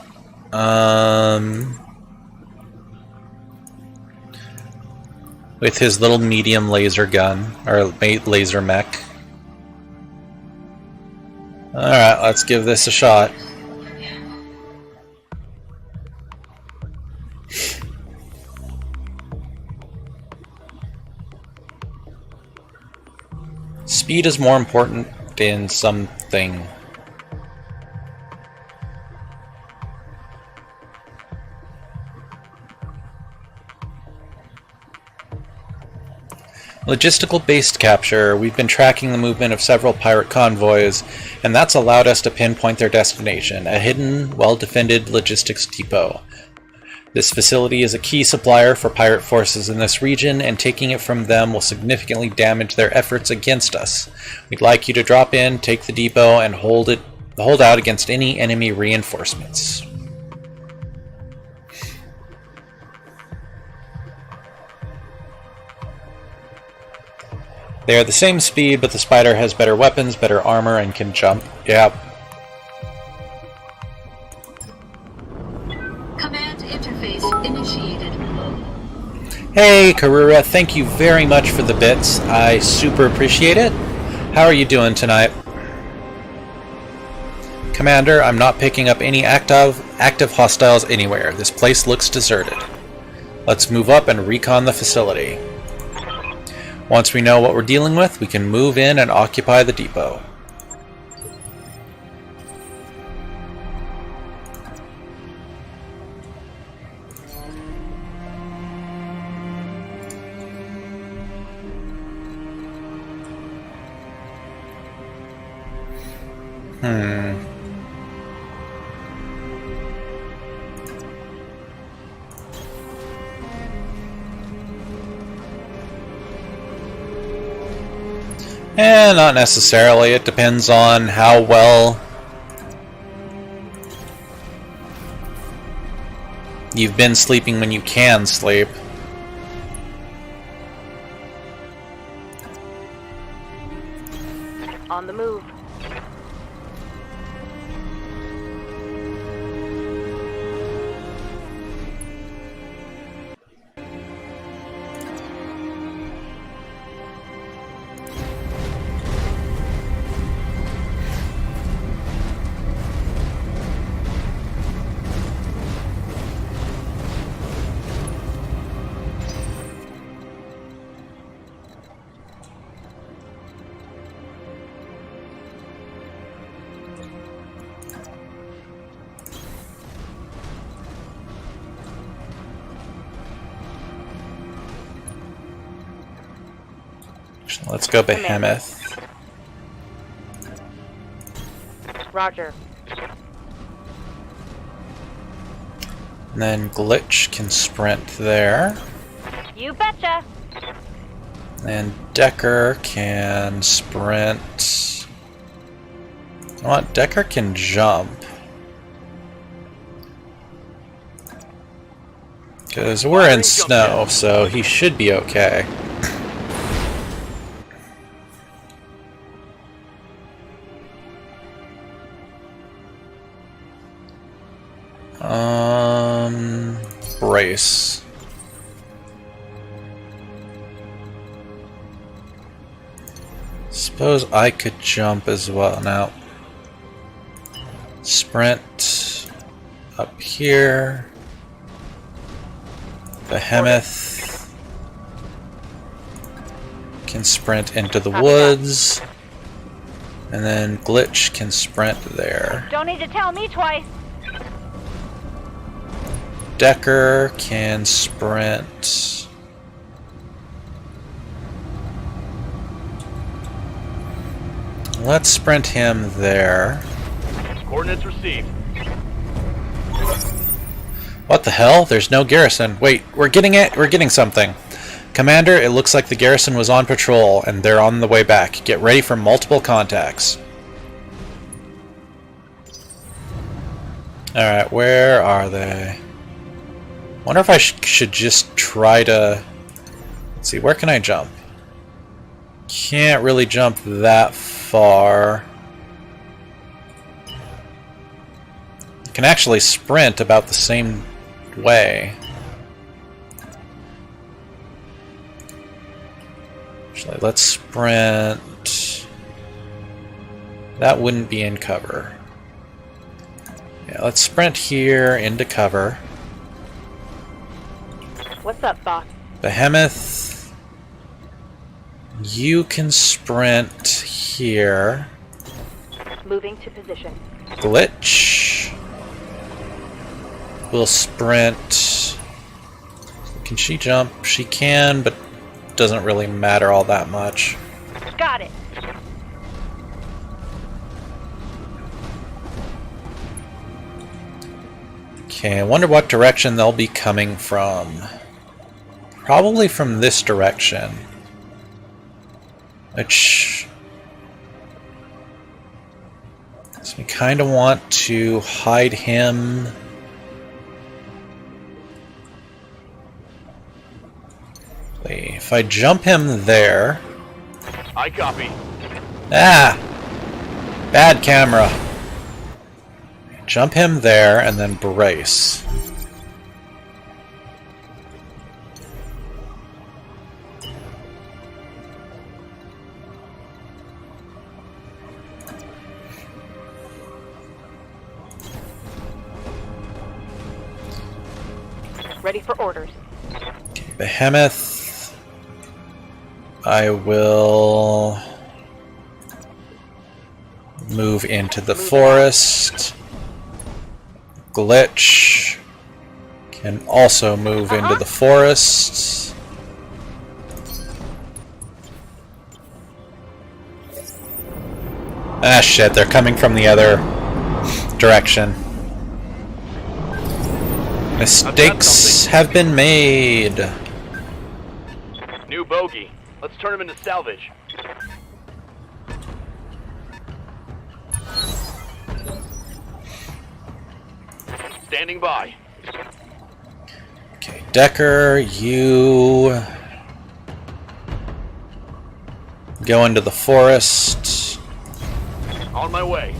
With his little medium laser gun, or laser mech. Alright, let's give this a shot. Speed is more important than something. Logistical-based capture. We've been tracking the movement of several pirate convoys, and that's allowed us to pinpoint their destination, a hidden, well-defended logistics depot. This facility is a key supplier for pirate forces in this region, and taking it from them will significantly damage their efforts against us. We'd like you to drop in, take the depot, and hold out against any enemy reinforcements. They are the same speed, but the Spider has better weapons, better armor, and can jump. Yeah. Command interface initiated. Hey, Karura, thank you very much for the bits. I super appreciate it. How are you doing tonight? Commander, I'm not picking up any active hostiles anywhere. This place looks deserted. Let's move up and recon the facility. Once we know what we're dealing with, we can move in and occupy the depot. Not necessarily. It depends on how well you've been sleeping when you can sleep. On the move. Let's go Behemoth. Roger. And then Glitch can sprint there. You betcha. And Decker can sprint. You know what? Decker can jump. Because we're in snow, so he should be okay. Brace. Suppose I could jump as well now. Sprint up here. Behemoth can sprint into the woods. And then Glitch can sprint there. Don't need to tell me twice. Decker can sprint. Let's sprint him there. Coordinates received. What the hell? There's no garrison. Wait, we're getting it. We're getting something. Commander, it looks like the garrison was on patrol and they're on the way back. Get ready for multiple contacts. Alright, where are they? Wonder if I should just try to... Let's see, where can I jump? Can't really jump that far. I can actually sprint about the same way. Actually, let's sprint That wouldn't be in cover. Yeah, let's sprint here into cover. What's up, boss? Behemoth, you can sprint here. Moving to position. Glitch will sprint. Can she jump? She can, but doesn't really matter all that much. Got it. Okay, I wonder what direction they'll be coming from. Probably from this direction. Which... so we kind of want to hide him. If I jump him there... I copy. Ah! Bad camera. Jump him there and then brace. Ready for orders. Behemoth. I will move into the forest. Glitch can also move into the forest. Ah shit, they're coming from the other direction. Mistakes have been made. New bogey. Let's turn him into salvage. Standing by. Okay, Decker, you go into the forest. On my way.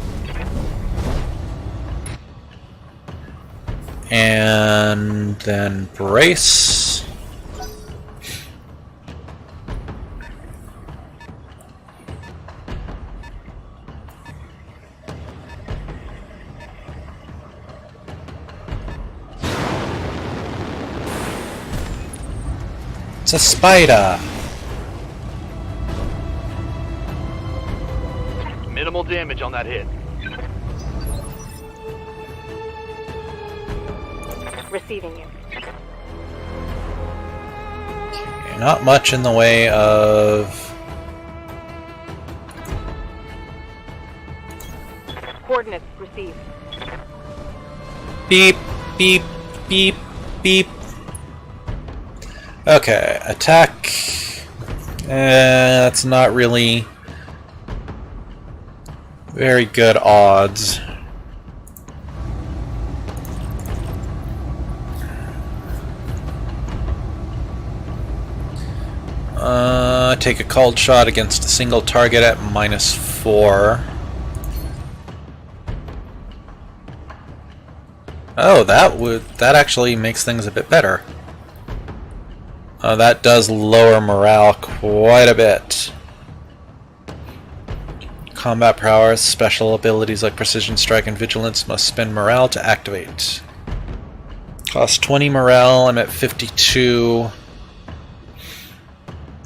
And then brace. It's a spider. Minimal damage on that hit. Receiving you. Okay, not much in the way of... Coordinates received. beep, beep, beep, beep. Okay, attack. That's not really very good odds. Take a called shot against a single target at -4. Oh, that actually makes things a bit better. That does lower morale quite a bit. Combat prowess, special abilities like precision strike and vigilance must spend morale to activate. Cost 20 morale, I'm at 52.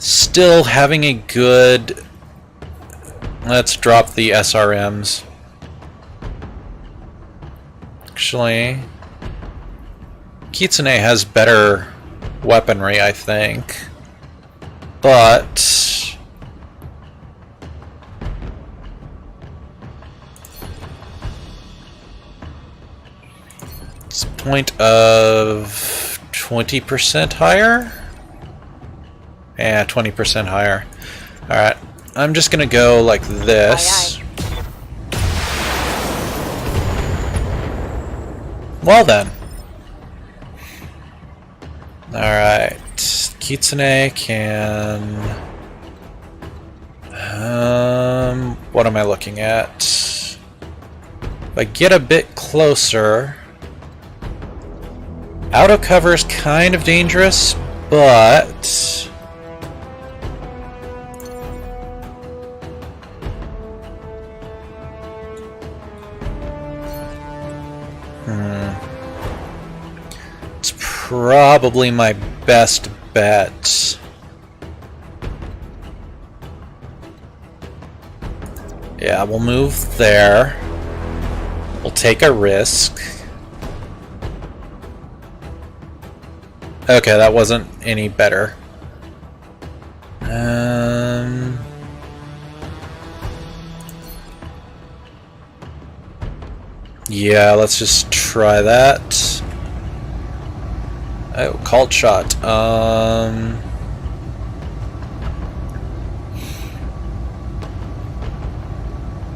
Still having a good... Let's drop the SRMs. Actually, Kitsune has better weaponry, I think. But... it's a point of 20% higher? Yeah, 20% higher. Alright, I'm just gonna go like this. Aye, Well then. Alright, Kitsune can... what am I looking at? If I get a bit closer... Auto cover is kind of dangerous, but... probably my best bet. Yeah, we'll move there. We'll take a risk. Okay, that wasn't any better. Yeah, let's just try that. Oh, called shot.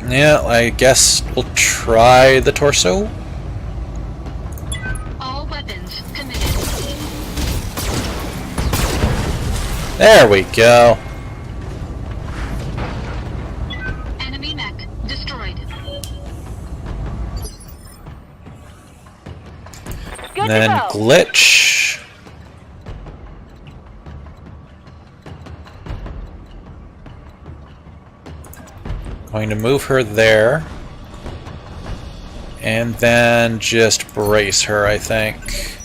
Yeah, I guess we'll try the torso. All weapons committed. There we go. Enemy mech destroyed. Good Then to go. glitch. Going to move her there. And then just brace her, I think.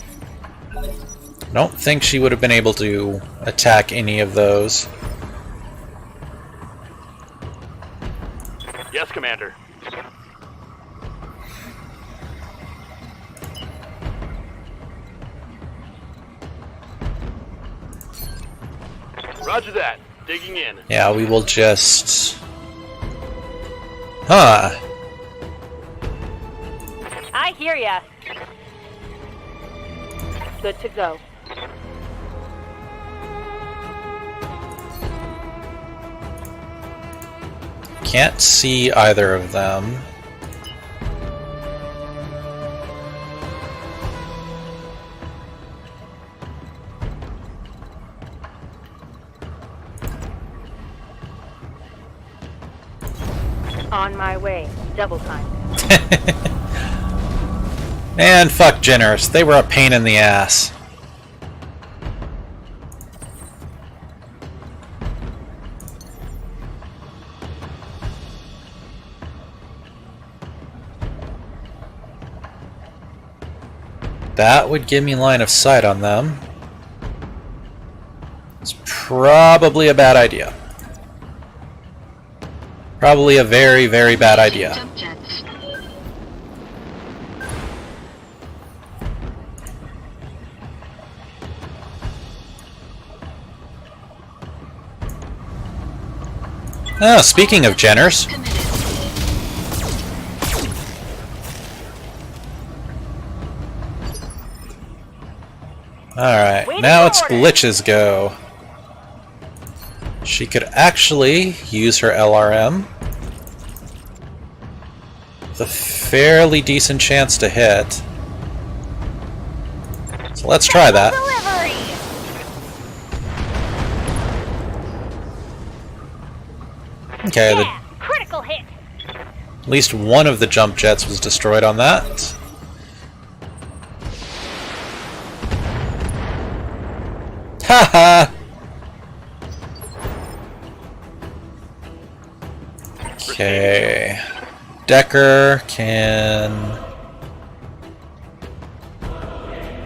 Don't think she would have been able to attack any of those. Yes, Commander. Roger that. Digging in. Yeah, we will just... Huh. I hear ya. Good to go. Can't see either of them. On my way. Double time. And fuck Jenners. They were a pain in the ass. That would give me line of sight on them. It's probably a bad idea. Probably a very, very bad idea. Jump jets. Oh, speaking of Jenners. Committed. Alright, Waiting now for it's orders. Glitch's go. She could actually use her LRM. With a fairly decent chance to hit. So let's try that. Delivery. Okay, Yeah. Critical hit. at least one of the jump jets was destroyed on that. Haha! Okay. Decker can...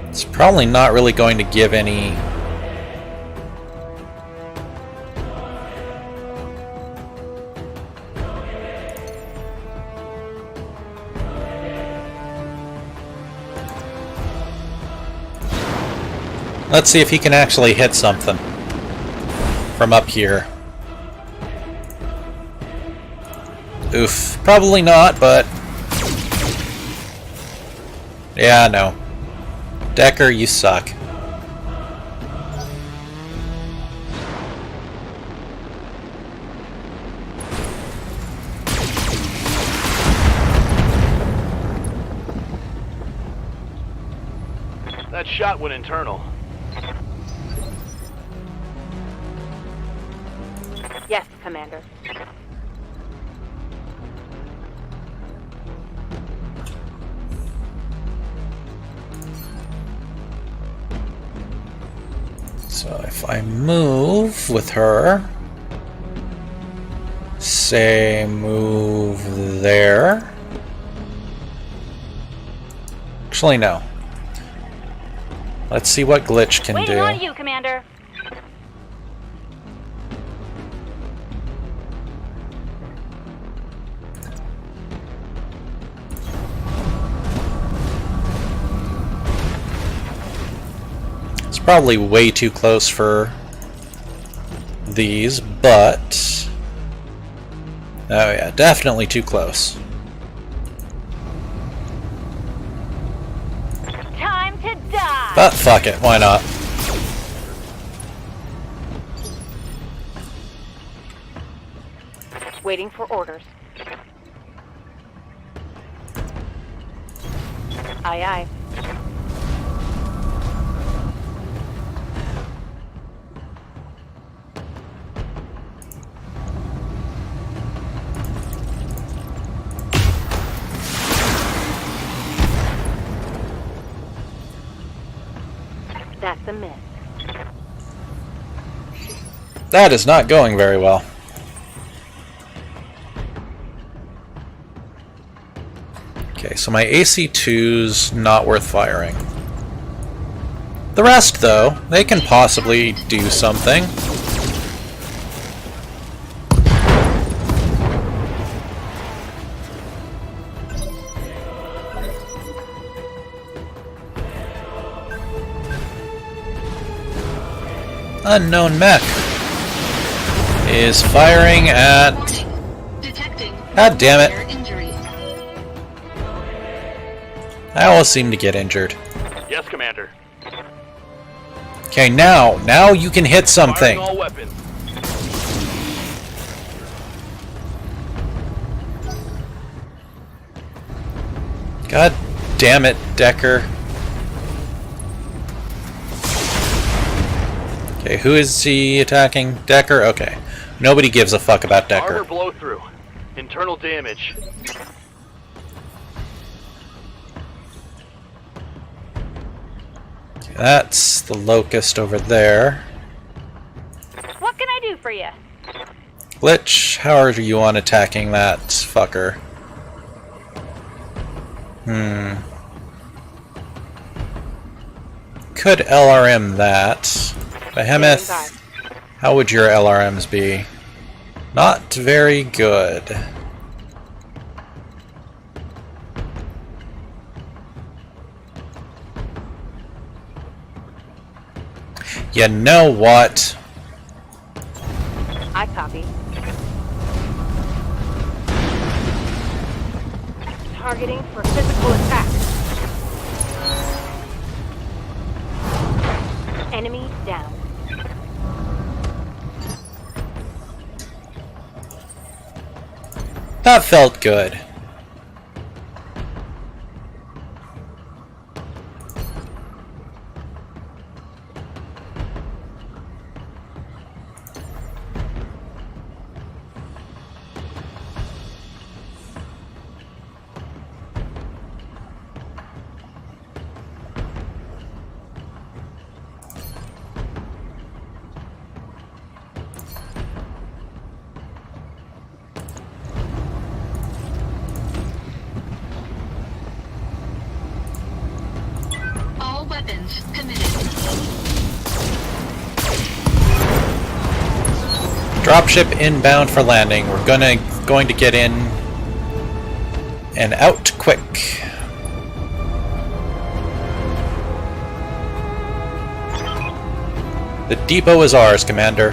It's probably not really going to give any... Let's see if he can actually hit something from up here. Oof. Probably not, but... Yeah, no. Decker, you suck. That shot went internal. Yes, Commander. So if I move with her, say move there. Actually, no. Let's see what Glitch can Waiting do. on you, Commander. It's probably way too close for these, but... Oh yeah, definitely too close. Time to die. But fuck it, why not? Waiting for orders. Aye, aye. That's a miss. That is not going very well. Okay, so my AC-2's not worth firing. The rest, though, they can possibly do something. Unknown mech is firing at... Detecting. God damn it. Injury. I always seem to get injured. Yes, Commander. Okay, now you can hit something. Firing all weapons. God damn it, Decker. Okay, who is he attacking? Decker? Okay. Nobody gives a fuck about Decker. Armor blow through. Internal damage. Okay, that's the Locust over there. What can I do for you? Glitch, how are you on attacking that fucker? Could LRM that. Behemoth, how would your LRMs be? Not very good. You know what? I copy. Targeting for physical attack. Enemy down. That felt good. All weapons committed. Dropship inbound for landing. We're going to get in and out quick. The depot is ours, Commander.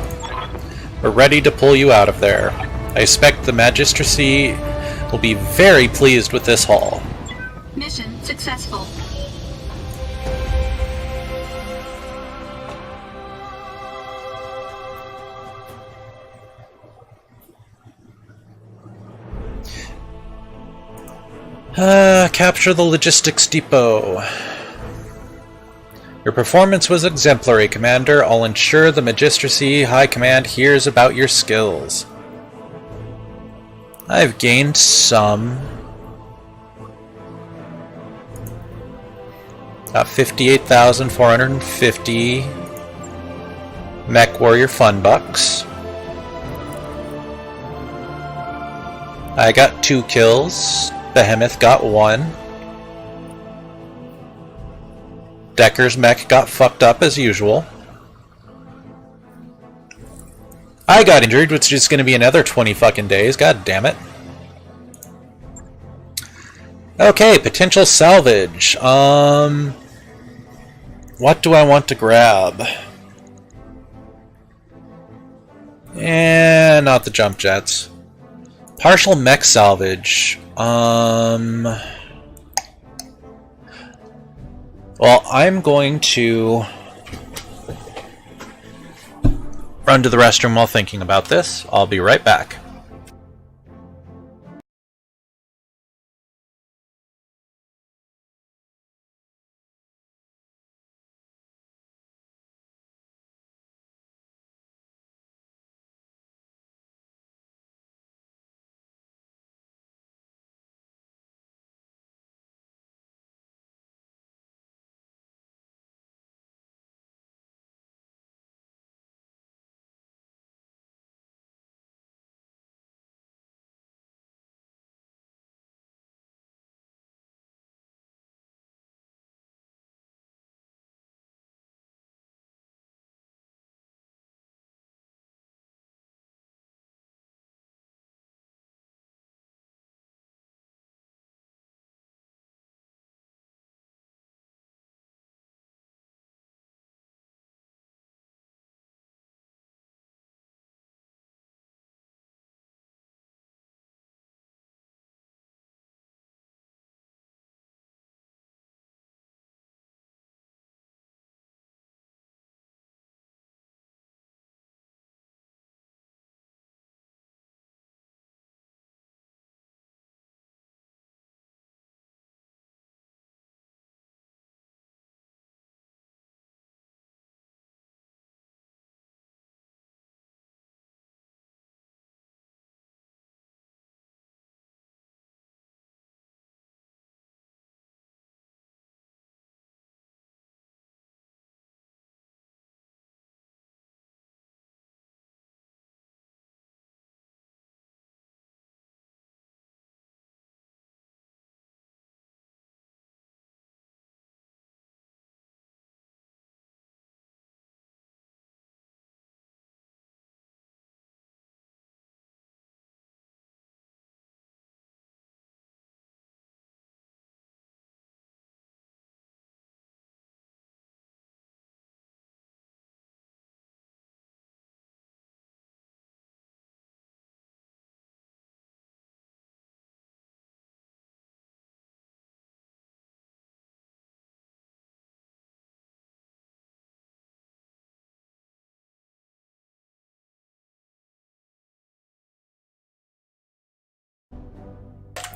We're ready to pull you out of there. I expect the Magistracy will be very pleased with this haul. Mission successful. Capture the logistics depot. Your performance was exemplary, Commander. I'll ensure the Magistracy High Command hears about your skills. I've gained some. Got 58,450 Mech Warrior Fun Bucks. I got 2 kills. Behemoth got 1. Decker's mech got fucked up as usual. I got injured, which is going to be another 20 fucking days. God damn it. Okay, potential salvage. What do I want to grab? Not the jump jets. Partial mech salvage. Well, I'm going to run to the restroom while thinking about this. I'll be right back.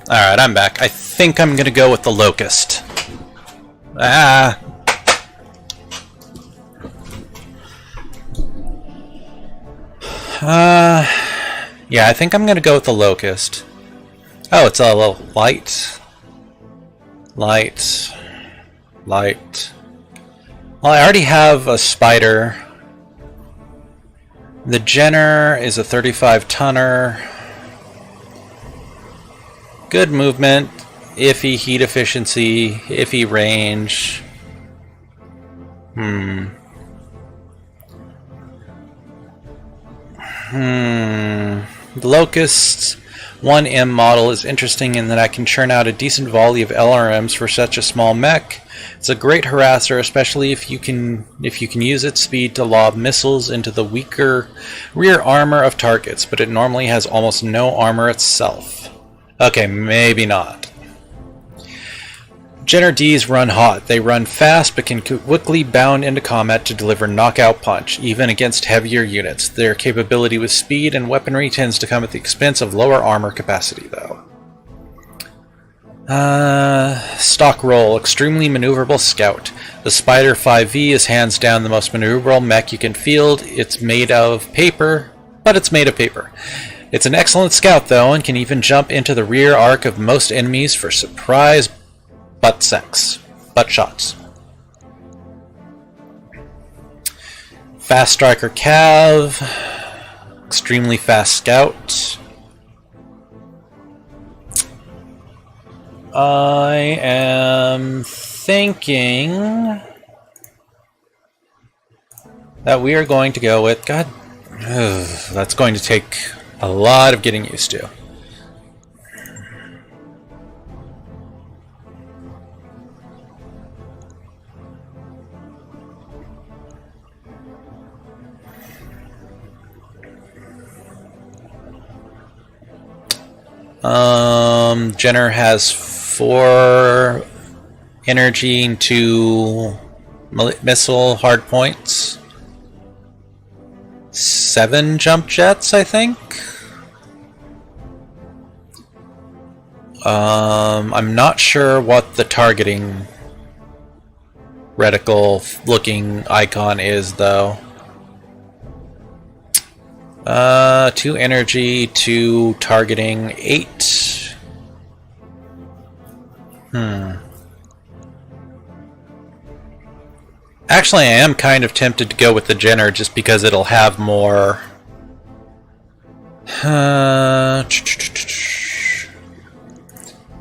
Alright, I'm back. I think I'm gonna go with the Locust. Ah! Yeah, I think I'm gonna go with the Locust. Oh, it's a little light. Light. Light. Well, I already have a Spider. The Jenner is a 35-tonner. Good movement, iffy heat efficiency, iffy range. The Locust 1M model is interesting in that I can churn out a decent volley of LRMs for such a small mech. It's a great harasser, especially if you can use its speed to lob missiles into the weaker rear armor of targets, but it normally has almost no armor itself. Okay, maybe not. Jenner Ds run hot. They run fast but can quickly bound into combat to deliver knockout punch, even against heavier units. Their capability with speed and weaponry tends to come at the expense of lower armor capacity, though. Stock roll. Extremely maneuverable scout. The Spider 5V is hands down the most maneuverable mech you can field. It's made of paper, but it's made of paper. It's an excellent scout, though, and can even jump into the rear arc of most enemies for surprise butt shots. Fast Striker Cav. Extremely fast scout. I am thinking that we are going to go with. God, that's going to take a lot of getting used to. Jenner has 4 energy and 2 missile hard points. 7 jump jets, I think. I'm not sure what the targeting reticle looking icon is, though. 2 energy, 2 targeting, 8. Actually, I am kind of tempted to go with the Jenner just because it'll have more. You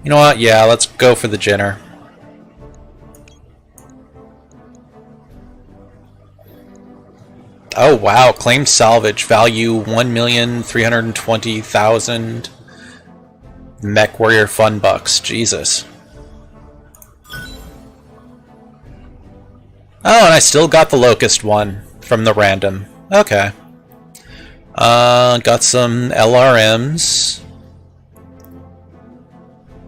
know what? Yeah, let's go for the Jenner. Oh wow, claim salvage, value 1,320,000 Mech Warrior Fun Bucks. Jesus. Oh, and I still got the Locust one from the random. Okay. Got some LRMs.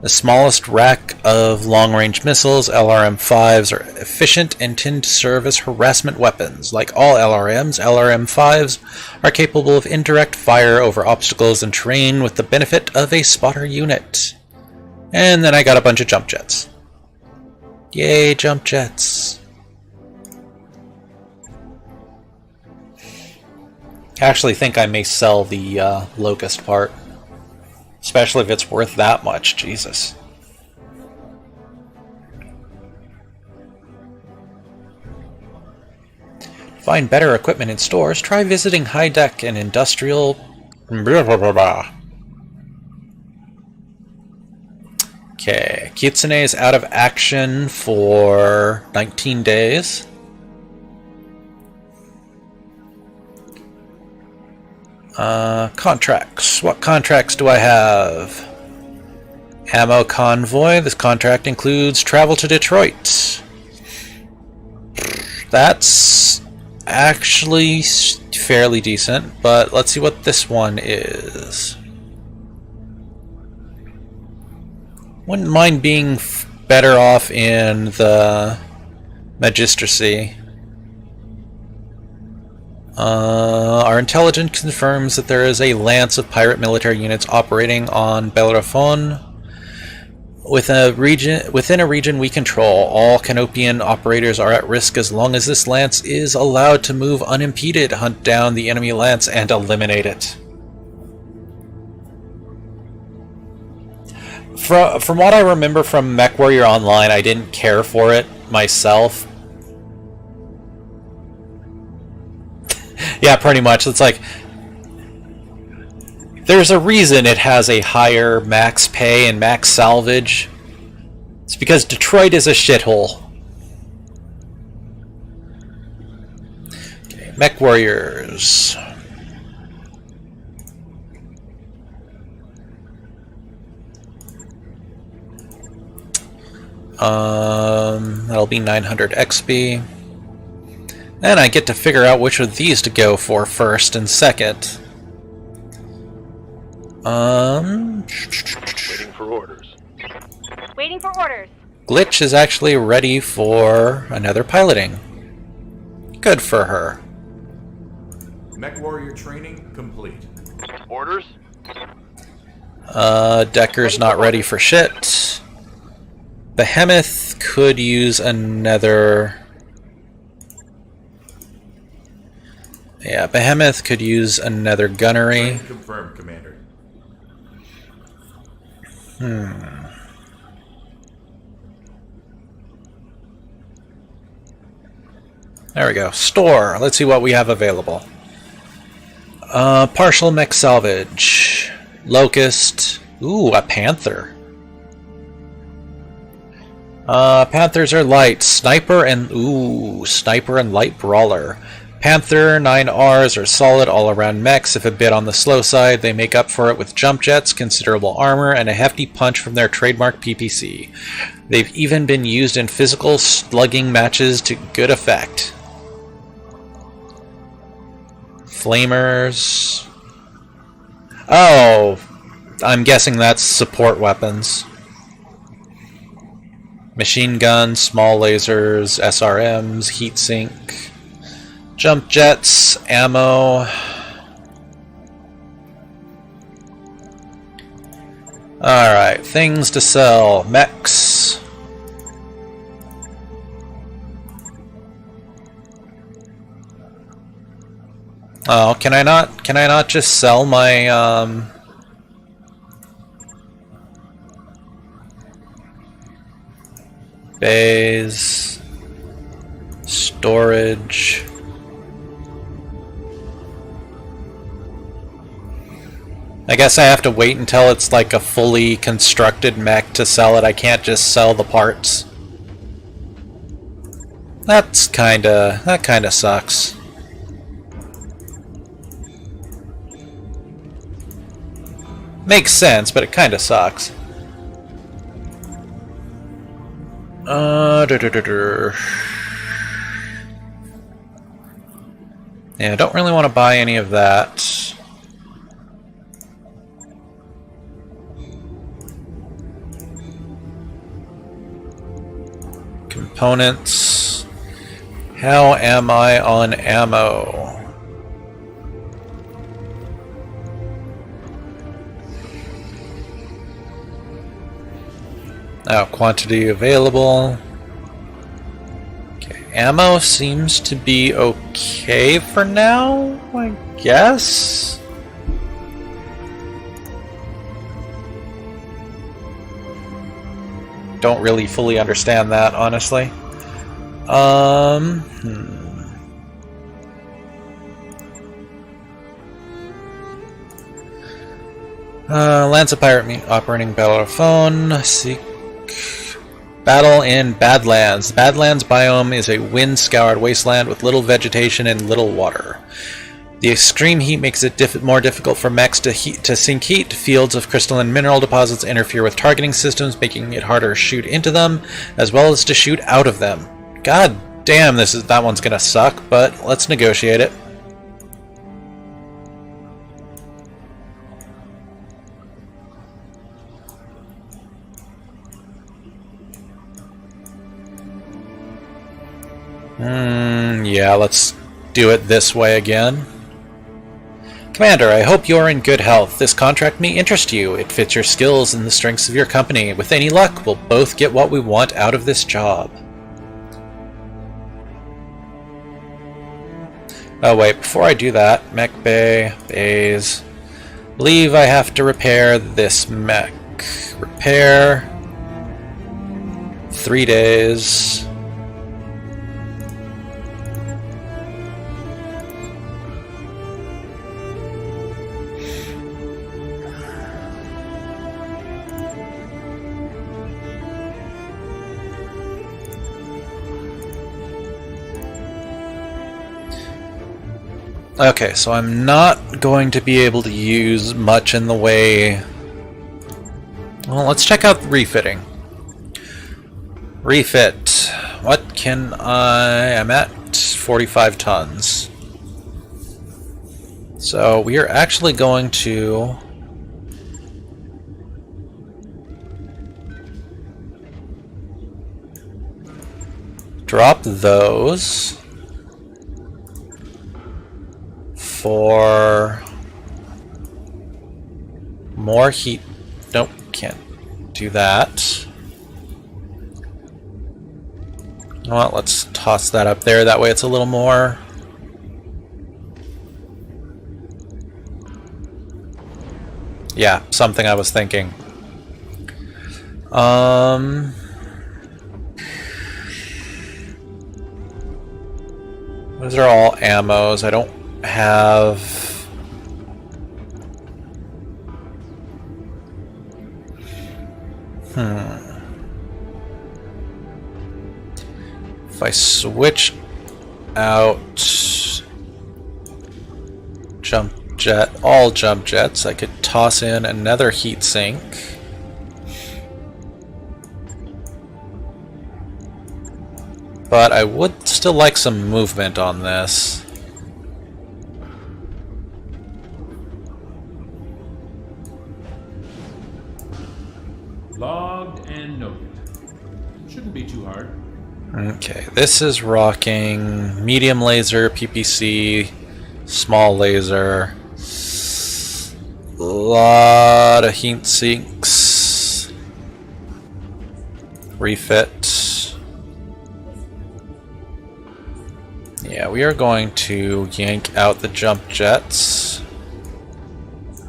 The smallest rack of long-range missiles, LRM-5s are efficient and tend to serve as harassment weapons. Like all LRMs, LRM-5s are capable of indirect fire over obstacles and terrain with the benefit of a spotter unit. And then I got a bunch of jump jets. Yay, jump jets. I actually think I may sell the Locust part. Especially if it's worth that much, Jesus. To find better equipment in stores, try visiting high-tech and industrial... Okay, Kitsune is out of action for 19 days. Contracts. What contracts do I have? Ammo convoy. This contract includes travel to Detroit. That's actually fairly decent, but let's see what this one is. Wouldn't mind being better off in the Magistracy. Our intelligence confirms that there is a lance of pirate military units operating on Bellerophon. Within a region we control, all Canopian operators are at risk as long as this lance is allowed to move unimpeded. Hunt down the enemy lance and eliminate it. From what I remember from MechWarrior Online, I didn't care for it myself. Yeah, pretty much. It's like, there's a reason it has a higher max pay and max salvage. It's because Detroit is a shithole. Okay, Mech Warriors. That'll be 900 XP. And I get to figure out which of these to go for first and second. Waiting for orders. Waiting for orders. Glitch is actually ready for another piloting. Good for her. Mech Warrior training complete. Orders? Decker's not ready for shit. Behemoth could use another... Yeah, Behemoth could use another gunnery. Confirmed, Commander. There we go. Store. Let's see what we have available. Partial mech salvage. Locust. Ooh, a Panther. Panthers are light. Sniper and light brawler. Panther 9Rs are solid all-around mechs. If a bit on the slow side, they make up for it with jump jets, considerable armor, and a hefty punch from their trademark PPC. They've even been used in physical slugging matches to good effect. Flamers. Oh, I'm guessing that's support weapons. Machine guns, small lasers, SRMs, heatsink, jump jets, ammo. Alright, things to sell. Mechs. Oh, can I not just sell my bays, storage. I guess I have to wait until it's like a fully constructed mech to sell it. I can't just sell the parts. That kinda sucks. Makes sense, but it kinda sucks. Yeah, I don't really want to buy any of that. Components. How am I on ammo? Oh, quantity available. Okay, ammo seems to be okay for now, I guess? Don't really fully understand that, honestly. Lance a pirate operating battle seek battle in Badlands. The Badlands biome is a wind-scoured wasteland with little vegetation and little water. The extreme heat makes it more difficult for mechs to sink heat. Fields of crystalline mineral deposits interfere with targeting systems, making it harder to shoot into them, as well as to shoot out of them. God damn, that one's gonna suck, but let's negotiate it. Yeah, let's do it this way again. Commander, I hope you're in good health. This contract may interest you. It fits your skills and the strengths of your company. With any luck, we'll both get what we want out of this job. Oh wait, before I do that, mech bays. Believe I have to repair this mech. Repair. 3 days. Okay, so I'm not going to be able to use much in the way... Well, let's check out refitting. Refit. What can I'm at 45 tons. So we are actually going to... drop those... for more heat. Nope, can't do that. Well, let's toss that up there. That way it's a little more. Yeah, something I was thinking. Those are all ammos. I don't have if I switch out Jump jet, all jump jets. I could toss in another heat sink. But I would still like some movement on this. Logged and noted. Shouldn't be too hard. Okay, this is rocking. Medium laser, PPC, small laser. A lot of heat sinks. Refit. Yeah, we are going to yank out the jump jets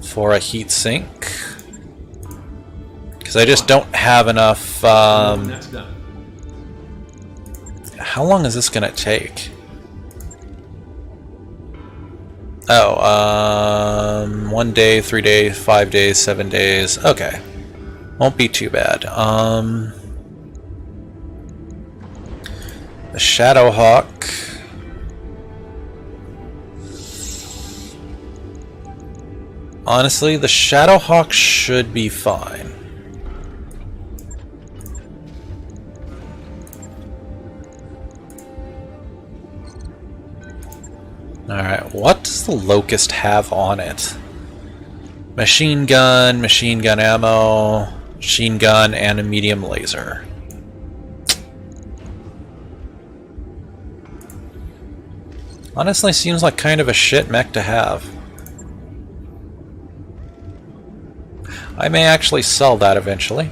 for a heat sink. Because I just don't have enough. That's done. How long is this gonna take? Oh, 1 day, 3 days, 5 days, 7 days. Okay. Won't be too bad. The Shadowhawk. Honestly, the Shadowhawk should be fine. Alright, what does the Locust have on it? Machine gun ammo, machine gun, and a medium laser. Honestly, seems like kind of a shit mech to have. I may actually sell that eventually.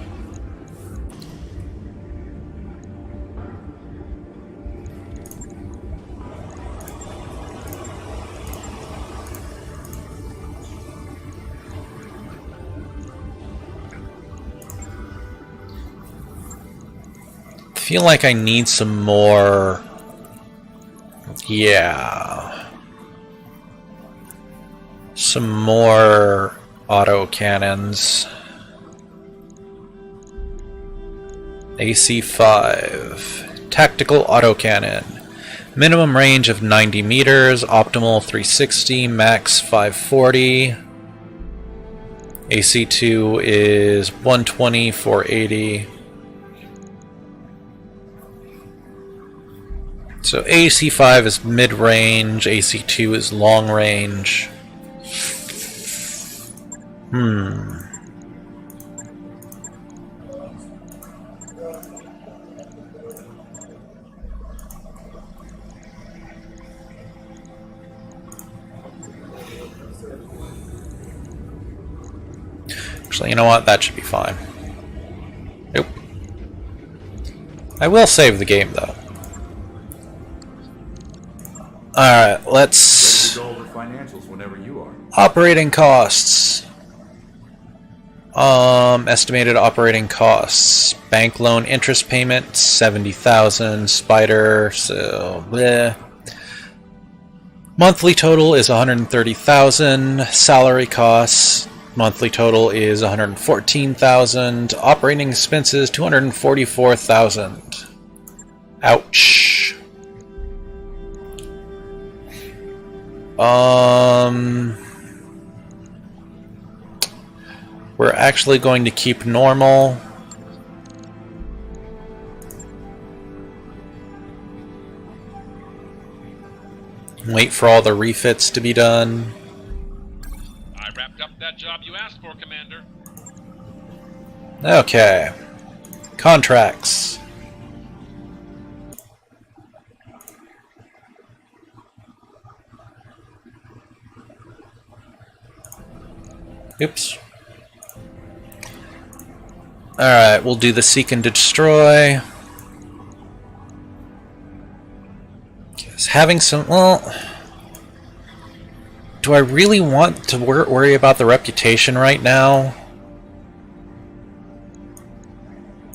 I feel like I need some more. Yeah. Some more auto cannons. AC-5. Tactical autocannon. Minimum range of 90 meters, optimal 360, max 540. AC-2 is 120, 480. So AC-5 is mid-range, AC-2 is long-range. Actually, you know what? That should be fine. Nope. I will save the game, though. Alright, let's... Ready to go over financials whenever you are. Operating costs. Estimated operating costs. Bank loan interest payment, 70,000. Spider, so bleh. Monthly total is 130,000. Salary costs. Monthly total is 114,000. Operating expenses, 244,000. Ouch. We're actually going to keep normal. Wait for all the refits to be done. I wrapped up that job you asked for, Commander. Okay. Contracts. Oops. Alright, we'll do the seek and destroy. Having some... well... Do I really want to worry about the reputation right now?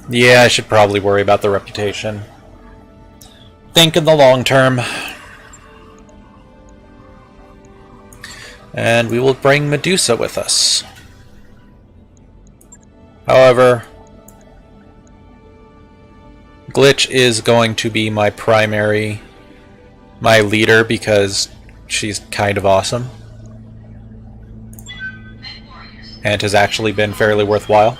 Yeah, I should probably worry about the reputation. Think in the long term. And we will bring Medusa with us. However, Glitch is going to be my primary, my leader, because she's kind of awesome. and has actually been fairly worthwhile.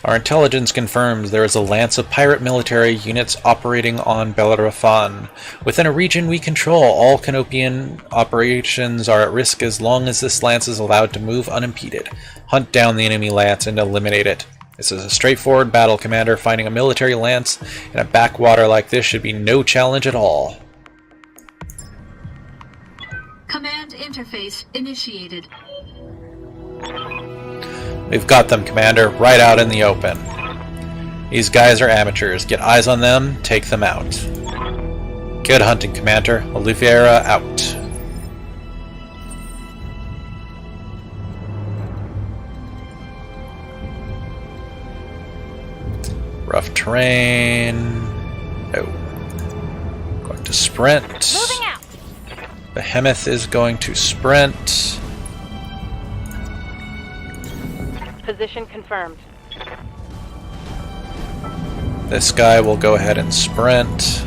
Our intelligence confirms there is a lance of pirate military units operating on Bellerophon. Within a region we control, all Canopian operations are at risk as long as this lance is allowed to move unimpeded. Hunt down the enemy lance and eliminate it. This is a straightforward battle, Commander. Finding a military lance in a backwater like this should be no challenge at all. Command interface initiated. We've got them, Commander, right out in the open. These guys are amateurs. Get eyes on them, take them out. Good hunting, Commander. Oliveira out. Rough terrain. No. Going to sprint. Moving out. Behemoth is going to sprint. Position confirmed. This guy will go ahead and sprint.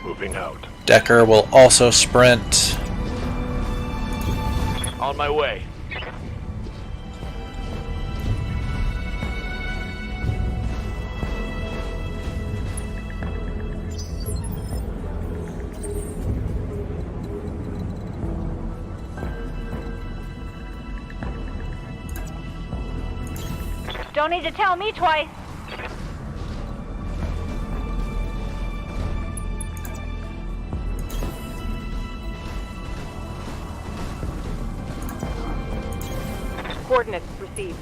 Moving out. Decker will also sprint. On my way. Don't need to tell me twice. Coordinates received.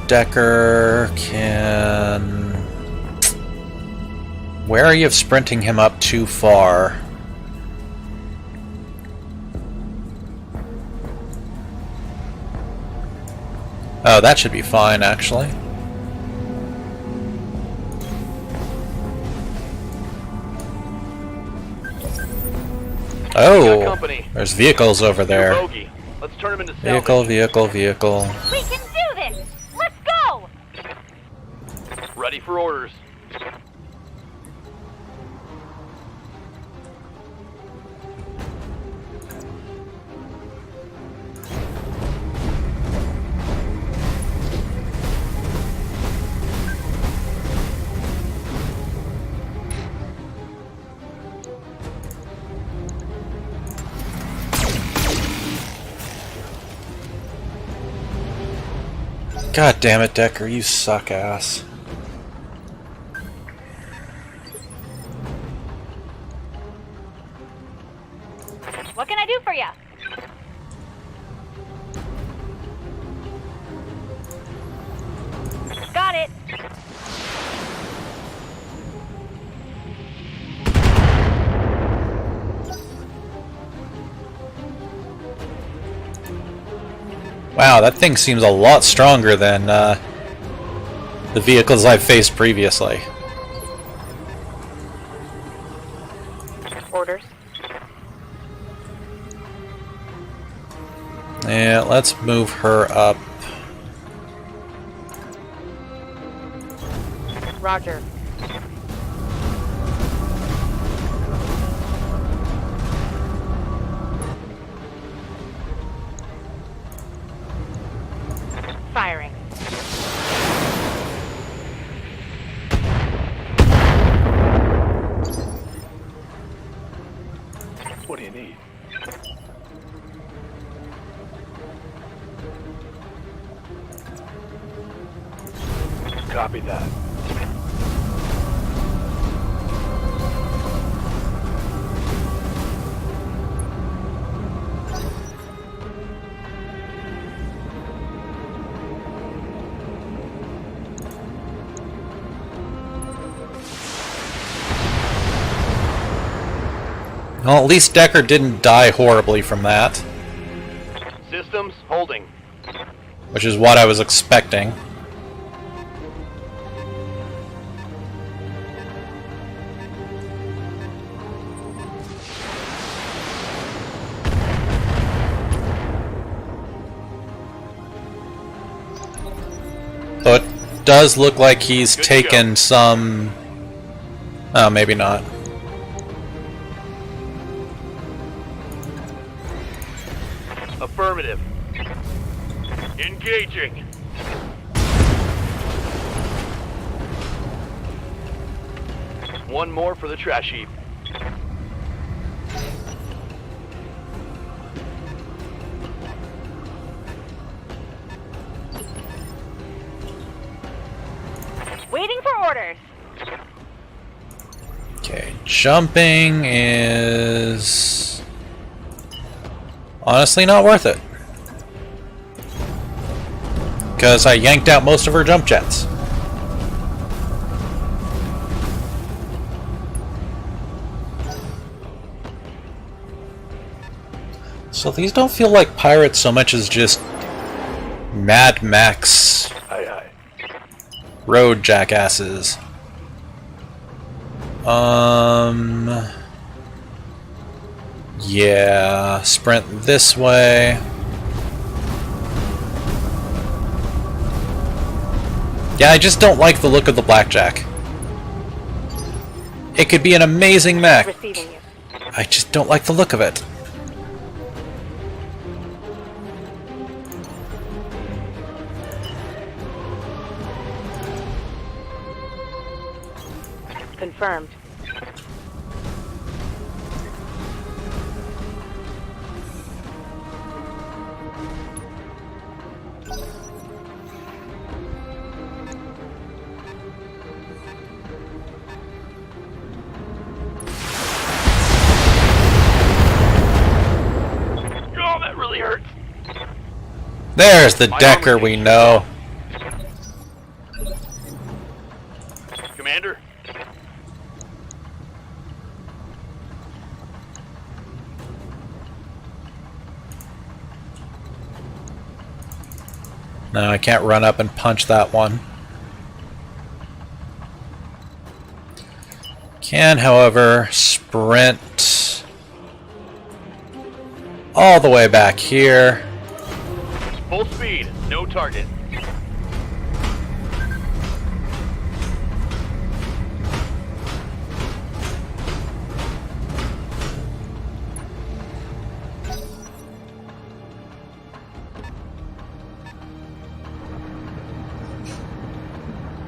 Decker can... Where are you of sprinting him up too far? Oh, that should be fine, actually. Oh, Company. there's vehicles over there. Bogey. Let's turn them into Vehicle, vehicle, vehicle. We can do this! Let's go! Ready for orders. God damn it, Decker, you suck ass. What can I do for you? Got it. Wow, that thing seems a lot stronger than the vehicles I've faced previously. Orders. Yeah, let's move her up. Roger. Firing. What do you need? Copy that. Well, at least Decker didn't die horribly from that, Systems holding. which is what I was expecting. does look like he's Good to taken go. some... Oh, maybe not. Affirmative. Engaging. One more for the trash heap. Waiting for orders. Okay, jumping is... honestly not worth it. Because I yanked out most of her jump jets. So these don't feel like pirates so much as just Mad Max Aye, aye. road jackasses. Yeah, sprint this way. Yeah, I just don't like the look of the blackjack. It could be an amazing mech. Receiving you. I just don't like the look of it. Confirmed. Oh, that really hurts. There's the My Decker armor we takes know. Commander. No, I can't run up and punch that one. Can, however, sprint all the way back here. Full speed. No target.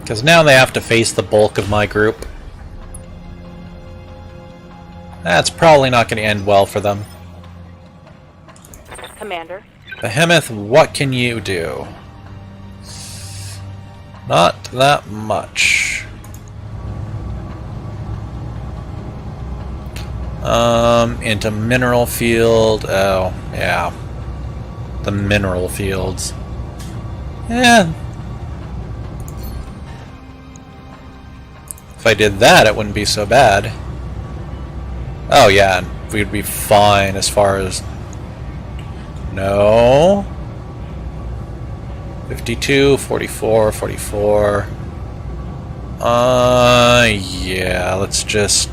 Because now they have to face the bulk of my group. That's probably not going to end well for them. Commander. Behemoth, what can you do? Not that much. Into mineral field. Oh, yeah. The mineral fields. Yeah. If I did that, it wouldn't be so bad. Oh, yeah, we'd be fine as far as... No. 52, 44, 44. Yeah, let's just...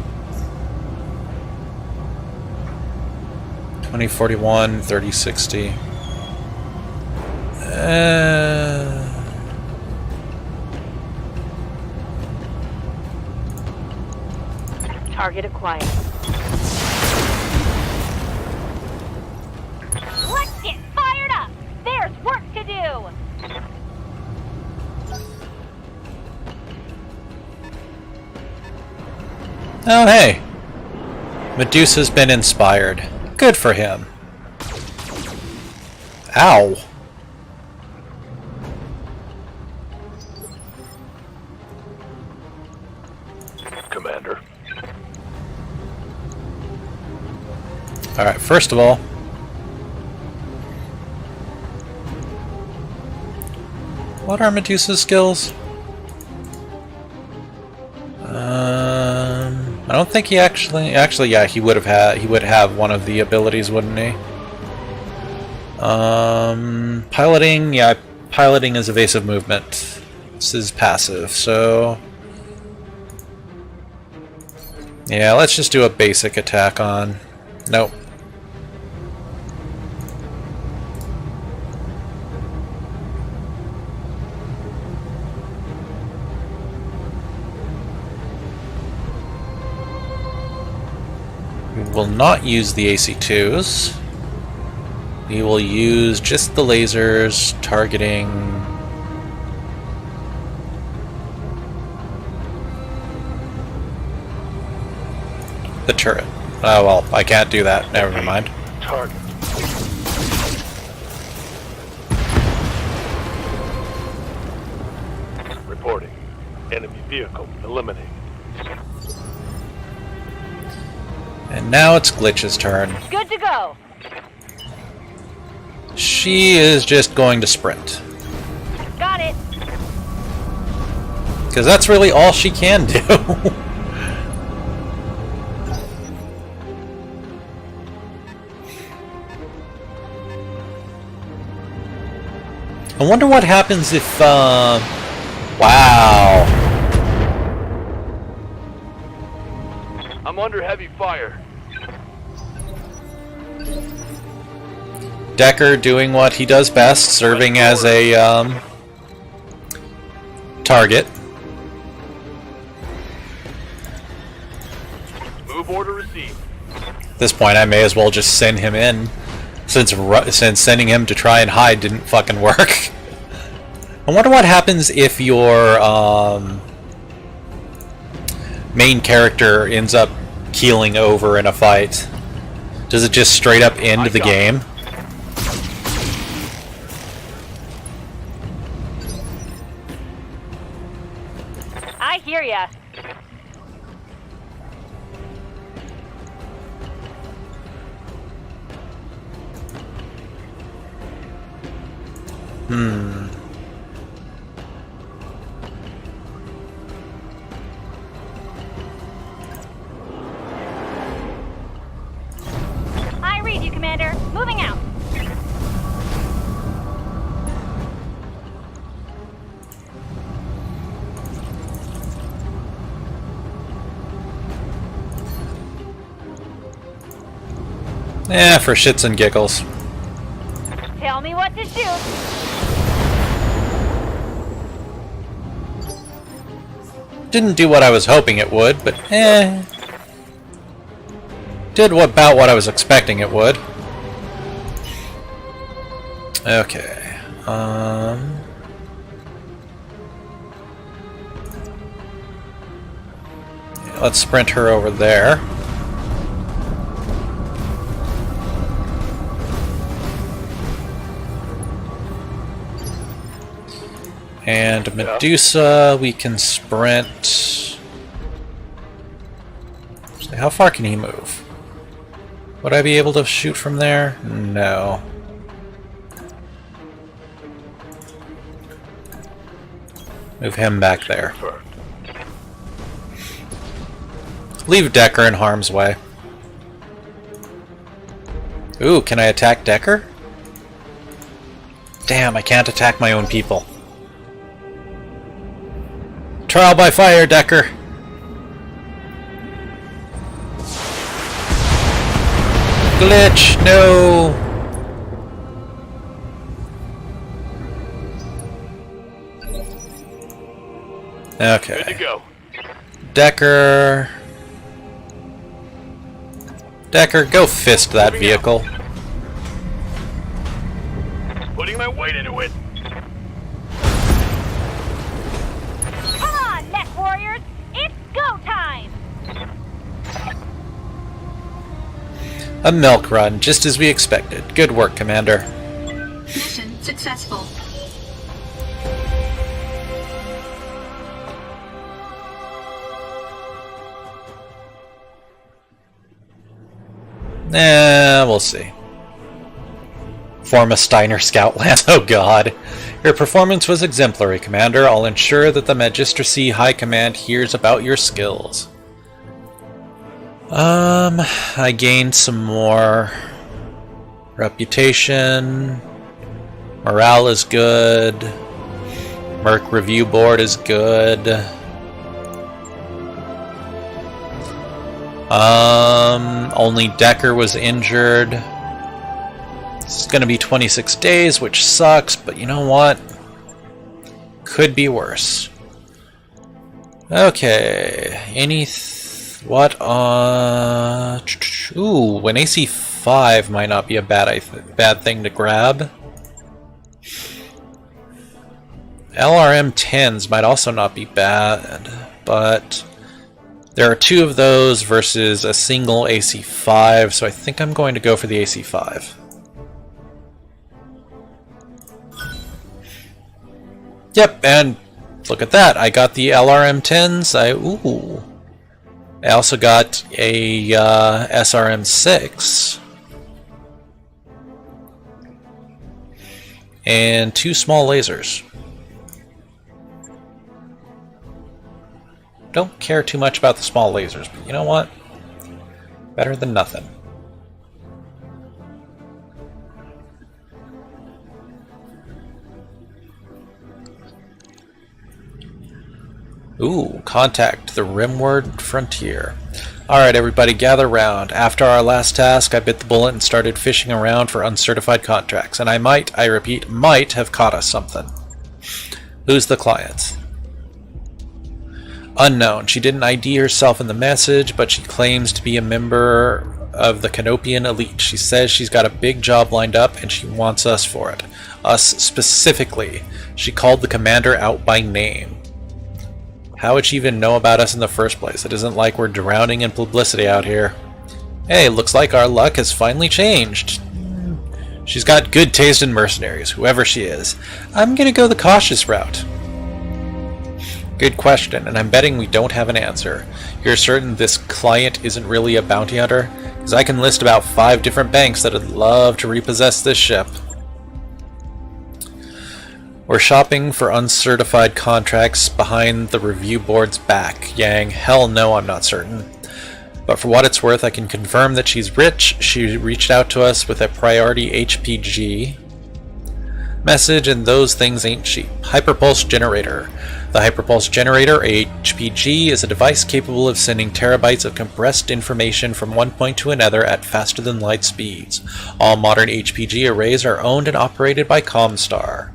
20, 41, 30, 60. Target acquired. Let's get fired up! There's work to do! Oh, hey. Medusa's been inspired. Good for him. Ow. Commander. Alright, first of all, what are Medusa's skills? I don't think he actually yeah, he would have one of the abilities, wouldn't he? Piloting, yeah, piloting is evasive movement. This is passive, so yeah, let's just do a basic attack on. Nope. will not use the AC-2s. We will use just the lasers targeting the turret. Oh well, I can't do that. Never mind. Target. Reporting. Enemy vehicle eliminated. And now it's Glitch's turn. Good to go. She is just going to sprint. Got it. Because that's really all she can do. I wonder what happens if, wow. I'm under heavy fire. Decker doing what he does best, serving as a, target. Move order received. At this point, I may as well just send him in, since sending him to try and hide didn't fucking work. I wonder what happens if your main character ends up keeling over in a fight. Does it just straight up end the game? I hear ya. I read you, Commander. Moving out. For shits and giggles. Tell me what to shoot. Didn't do what I was hoping it would, but did about what I was expecting it would. Okay. Let's sprint her over there. And Medusa, we can sprint. How far can he move? Would I be able to shoot from there? No. Move him back there. Leave Decker in harm's way. Ooh, can I attack Decker? Damn, I can't attack my own people. Trial by fire, Decker. Glitch, no. Okay. Good to go. Decker, go fist that vehicle. Putting my weight into it. Come on, Mech Warriors. It's go time. A milk run, just as we expected. Good work, Commander. Mission successful. We'll see. Form a Steiner Scoutland. Oh god. Your performance was exemplary, Commander. I'll ensure that the Magistracy High Command hears about your skills. I gained some more reputation. Morale is good. Merc Review Board is good. Only Decker was injured. It's gonna be 26 days, which sucks, but you know what? Could be worse. Okay, What ooh, an AC5 might not be a bad thing to grab. LRM-10s might also not be bad, but there are 2 of those versus a single AC5, so I think I'm going to go for the AC5. Yep, and look at that. I got the LRM-10s. I also got a SRM-6 and 2 small lasers. Don't care too much about the small lasers, but you know what? Better than nothing. Ooh, contact the Rimward Frontier. Alright everybody, gather round. After our last task, I bit the bullet and started fishing around for uncertified contracts, and I repeat, might have caught us something. Who's the client? Unknown. She didn't ID herself in the message, but she claims to be a member of the Canopian elite. She says she's got a big job lined up and she wants us for it. Us specifically. She called the commander out by name. How would she even know about us in the first place? It isn't like we're drowning in publicity out here. Hey, looks like our luck has finally changed. She's got good taste in mercenaries, whoever she is. I'm gonna go the cautious route. Good question, and I'm betting we don't have an answer. You're certain this client isn't really a bounty hunter? Because I can list about 5 different banks that would love to repossess this ship. We're shopping for uncertified contracts behind the review board's back. Yang, hell no, I'm not certain. But for what it's worth, I can confirm that she's rich. She reached out to us with a priority HPG message, and those things ain't cheap. Hyperpulse generator. The Hyperpulse Generator, HPG, is a device capable of sending terabytes of compressed information from one point to another at faster than light speeds. All modern HPG arrays are owned and operated by Comstar.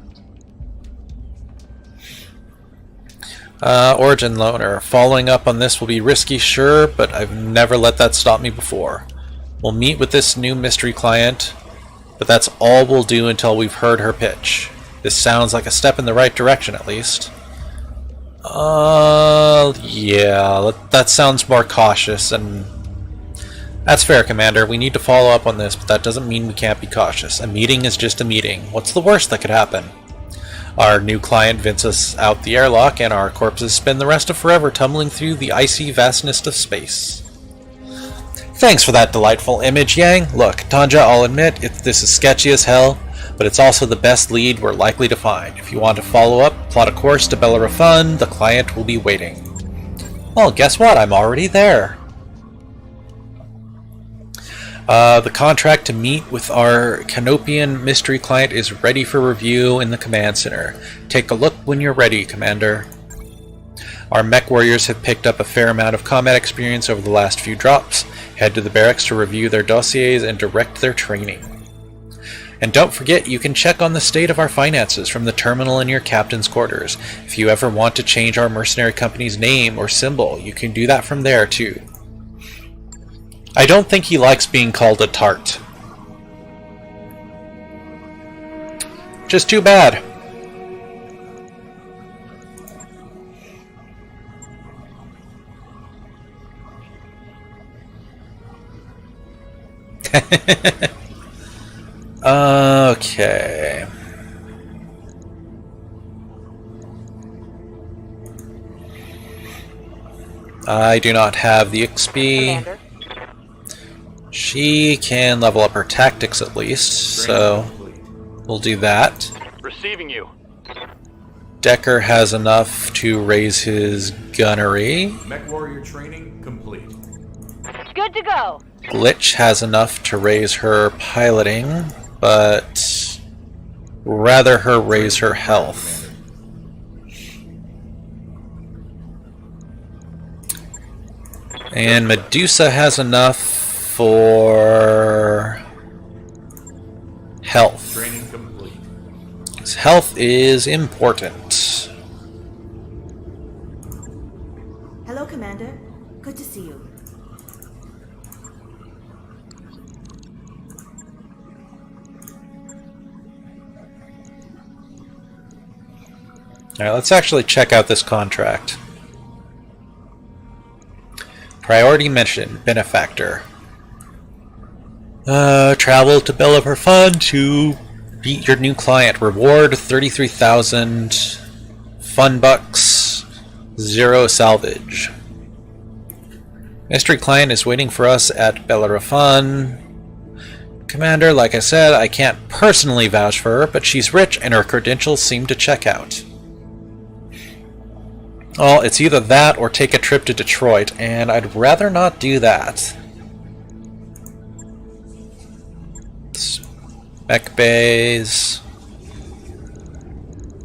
Origin Loaner. Following up on this will be risky, sure, but I've never let that stop me before. We'll meet with this new mystery client, but that's all we'll do until we've heard her pitch. This sounds like a step in the right direction, at least. Yeah, that sounds more cautious, and that's fair, Commander. We need to follow up on this, but that doesn't mean we can't be cautious. A meeting is just a meeting. What's the worst that could happen? Our new client vents us out the airlock, and our corpses spend the rest of forever tumbling through the icy vastness of space. Thanks for that delightful image, Yang. Look, Tanja, I'll admit, this is sketchy as hell, but it's also the best lead we're likely to find. If you want to follow up, plot a course to Bellerophon, the client will be waiting. Well, guess what? I'm already there. The contract to meet with our Canopian mystery client is ready for review in the command center. Take a look when you're ready, Commander. Our mech warriors have picked up a fair amount of combat experience over the last few drops. Head to the barracks to review their dossiers and direct their training. And don't forget, you can check on the state of our finances from the terminal in your captain's quarters. If you ever want to change our mercenary company's name or symbol, you can do that from there too. I don't think he likes being called a tart. Just too bad. Okay. I do not have the XP. Commander. She can level up her tactics at least, so we'll do that. Receiving you. Decker has enough to raise his gunnery. Mech warrior training complete. Good to go. Glitch has enough to raise her piloting, but rather her raise her health. And Medusa has enough for health. Training complete. His health is important. Hello, Commander. Good to see you. Alright, let's actually check out this contract. Priority mission, benefactor. Travel to Battletech Fund to beat your new client. Reward 33,000 fun bucks, 0 salvage. Mystery client is waiting for us at Battletech Fund. Commander, like I said, I can't personally vouch for her, but she's rich and her credentials seem to check out. Well, it's either that or take a trip to Detroit, and I'd rather not do that. Spec bays.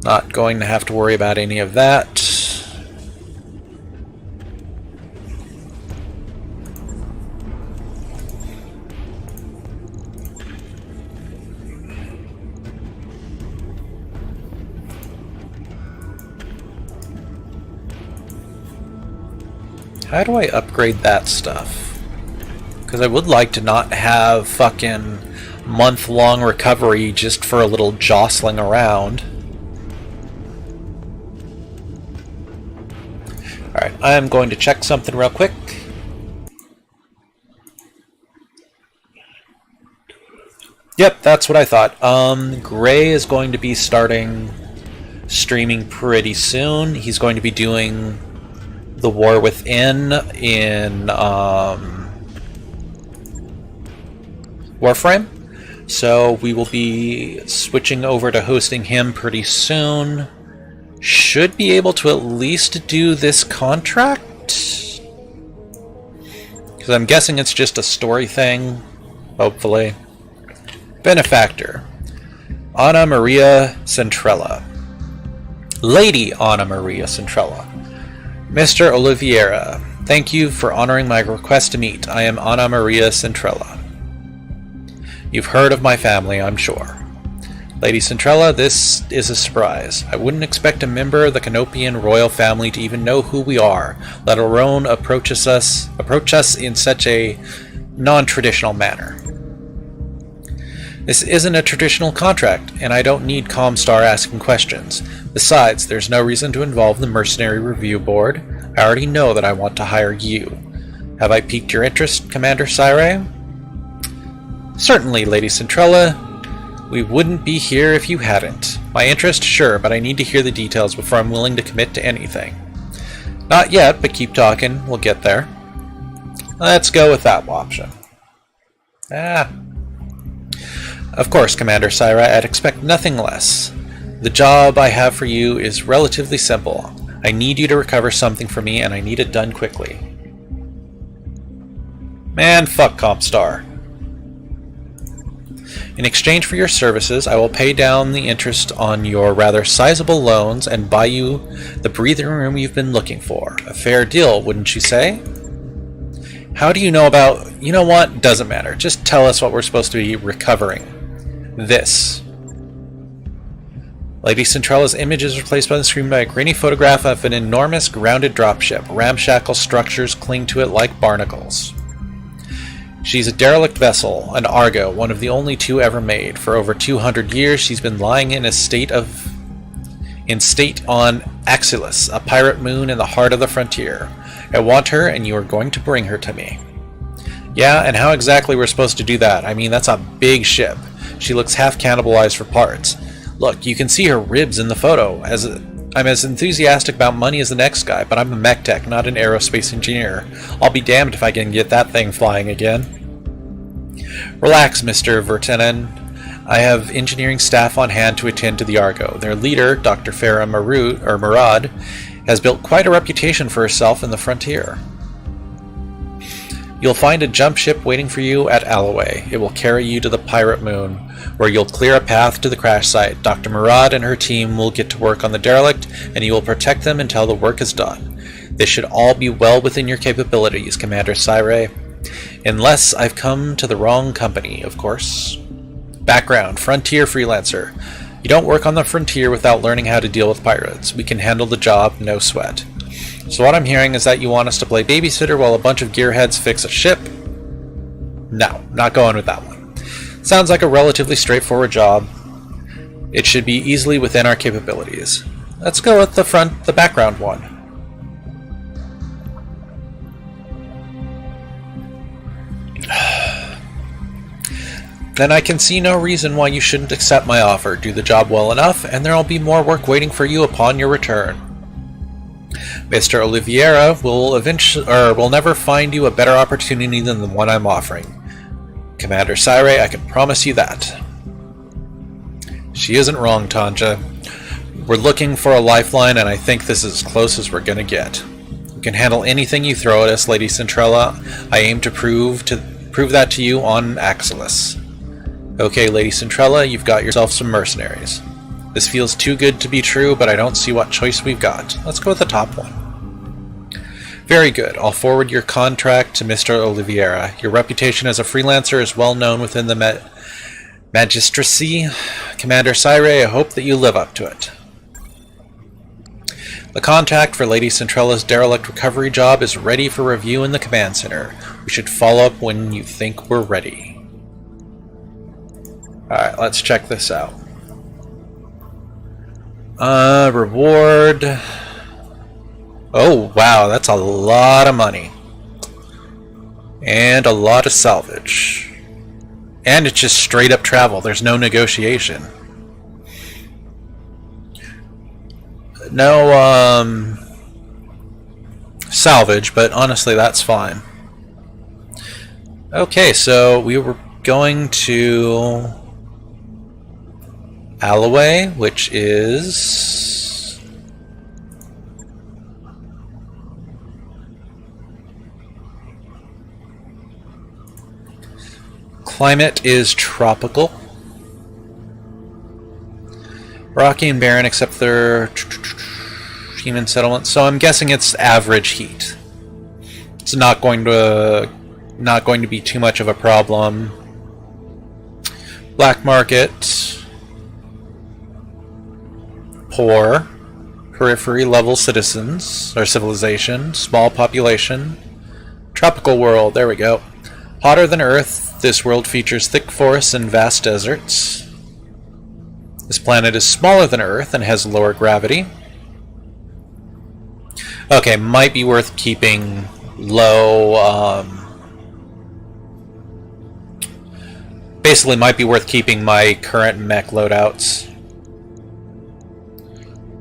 Not going to have to worry about any of that. How do I upgrade that stuff? Because I would like to not have fucking month-long recovery just for a little jostling around. Alright, I'm going to check something real quick. Yep, that's what I thought. Gray is going to be starting streaming pretty soon. He's going to be doing The War Within in Warframe. So we will be switching over to hosting him pretty soon. Should be able to at least do this contract. Because I'm guessing it's just a story thing. Hopefully. Benefactor. Anna Maria Centrella. Lady Anna Maria Centrella. Mr. Oliveira, thank you for honoring my request to meet. I am Anna Maria Centrella. You've heard of my family, I'm sure. Lady Centrella, this is a surprise. I wouldn't expect a member of the Canopian royal family to even know who we are, let alone approach us in such a non-traditional manner. This isn't a traditional contract, and I don't need Comstar asking questions. Besides, there's no reason to involve the Mercenary Review Board. I already know that I want to hire you. Have I piqued your interest, Commander Syre? Certainly, Lady Centrella. We wouldn't be here if you hadn't. My interest, sure, but I need to hear the details before I'm willing to commit to anything. Not yet, but keep talking. We'll get there. Let's go with that option. Of course, Commander Syra, I'd expect nothing less. The job I have for you is relatively simple. I need you to recover something for me, and I need it done quickly. Man, fuck Comstar. In exchange for your services, I will pay down the interest on your rather sizable loans and buy you the breathing room you've been looking for. A fair deal, wouldn't you say? How do you know about... You know what? Doesn't matter. Just tell us what we're supposed to be recovering. This. Lady Centralla's image is replaced on the screen by a grainy photograph of an enormous grounded dropship. Ramshackle structures cling to it like barnacles. She's a derelict vessel, an Argo, one of the only two ever made. For over 200 years, she's been lying in state on Axilus, a pirate moon in the heart of the frontier. I want her, and you are going to bring her to me. Yeah, and how exactly we're supposed to do that? I mean, that's a big ship. She looks half cannibalized for parts. Look, you can see her ribs in the photo. I'm as enthusiastic about money as the next guy, but I'm a mech tech, not an aerospace engineer. I'll be damned if I can get that thing flying again. Relax, Mr. Vertinen. I have engineering staff on hand to attend to the Argo. Their leader, Dr. Farah Murad, has built quite a reputation for herself in the frontier. You'll find a jump ship waiting for you at Alloway. It will carry you to the pirate moon, where you'll clear a path to the crash site. Dr. Murad and her team will get to work on the derelict, and you will protect them until the work is done. This should all be well within your capabilities, Commander Syre. Unless I've come to the wrong company, of course. Background: Frontier Freelancer. You don't work on the frontier without learning how to deal with pirates. We can handle the job, no sweat. So what I'm hearing is that you want us to play babysitter while a bunch of gearheads fix a ship? No, not going with that one. Sounds like a relatively straightforward job. It should be easily within our capabilities. Let's go with the background one. Then I can see no reason why you shouldn't accept my offer. Do the job well enough, and there will be more work waiting for you upon your return. Mr. Oliveira will never find you a better opportunity than the one I'm offering. Commander Syre, I can promise you that. She isn't wrong, Tanja. We're looking for a lifeline, and I think this is as close as we're gonna get. You can handle anything you throw at us, Lady Centrella. I aim to prove that to you on Axelis. Okay, Lady Centrella, you've got yourself some mercenaries. This feels too good to be true, but I don't see what choice we've got. Let's go with the top one. Very good. I'll forward your contract to Mr. Oliveira. Your reputation as a freelancer is well known within the magistracy. Commander Syre, I hope that you live up to it. The contract for Lady Centrella's derelict recovery job is ready for review in the command center. We should follow up when you think we're ready. Alright, let's check this out. Reward. Oh, wow, that's a lot of money. And a lot of salvage. And it's just straight up travel. There's no negotiation. No, salvage, but honestly, that's fine. Okay, so we were going to Alloway, which is climate is tropical. Rocky and barren except for human settlements. So I'm guessing it's average heat. It's not going to be too much of a problem. Black market. Poor, periphery level citizens, or civilization, small population, tropical world, there we go. Hotter than Earth, this world features thick forests and vast deserts. This planet is smaller than Earth and has lower gravity. Okay, might be worth keeping low, basically might be worth keeping my current mech loadouts.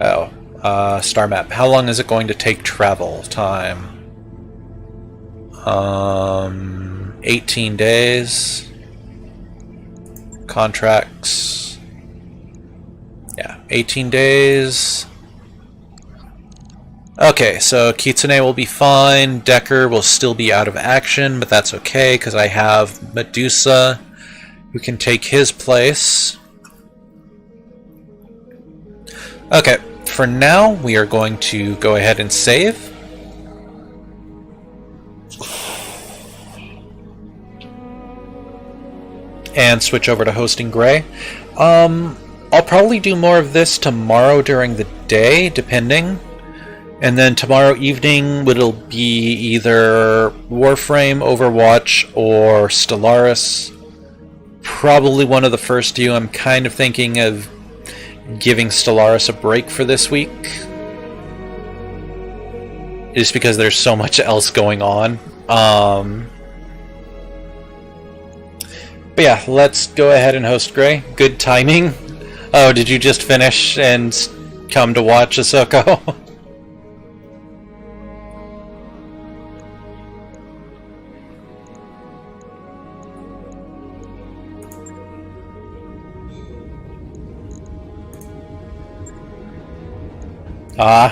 Oh, star map. How long is it going to take travel time? 18 days. Contracts. Yeah, 18 days. Okay, so Kitsune will be fine. Decker will still be out of action, but that's okay because I have Medusa who can take his place. Okay, for now, we are going to go ahead and save. And switch over to hosting Gray. I'll probably do more of this tomorrow during the day, depending. And then tomorrow evening, it'll be either Warframe, Overwatch, or Stellaris. Probably one of the first two. I'm kind of thinking of giving Stellaris a break for this week. Just because there's so much else going on. But yeah, let's go ahead and host Gray. Good timing. Oh, did you just finish and come to watch Ahsoka?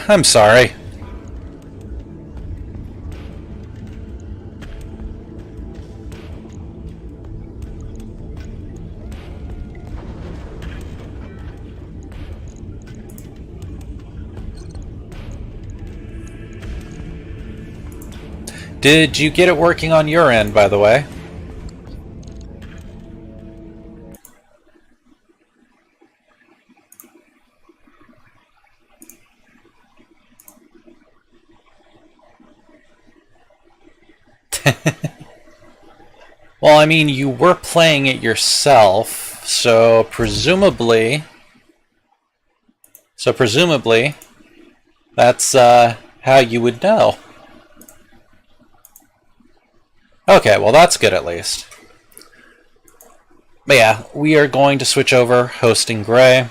I'm sorry. Did you get it working on your end, by the way? Well, I mean, you were playing it yourself, so presumably So presumably, that's how you would know. Okay, well that's good at least. But yeah, we are going to switch over, hosting Gray.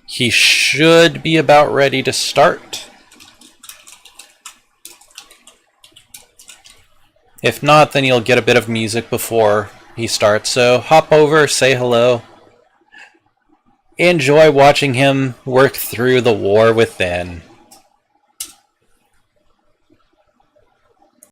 He should be about ready to start. If not, then you'll get a bit of music before he starts. So hop over, say hello. Enjoy watching him work through the war within.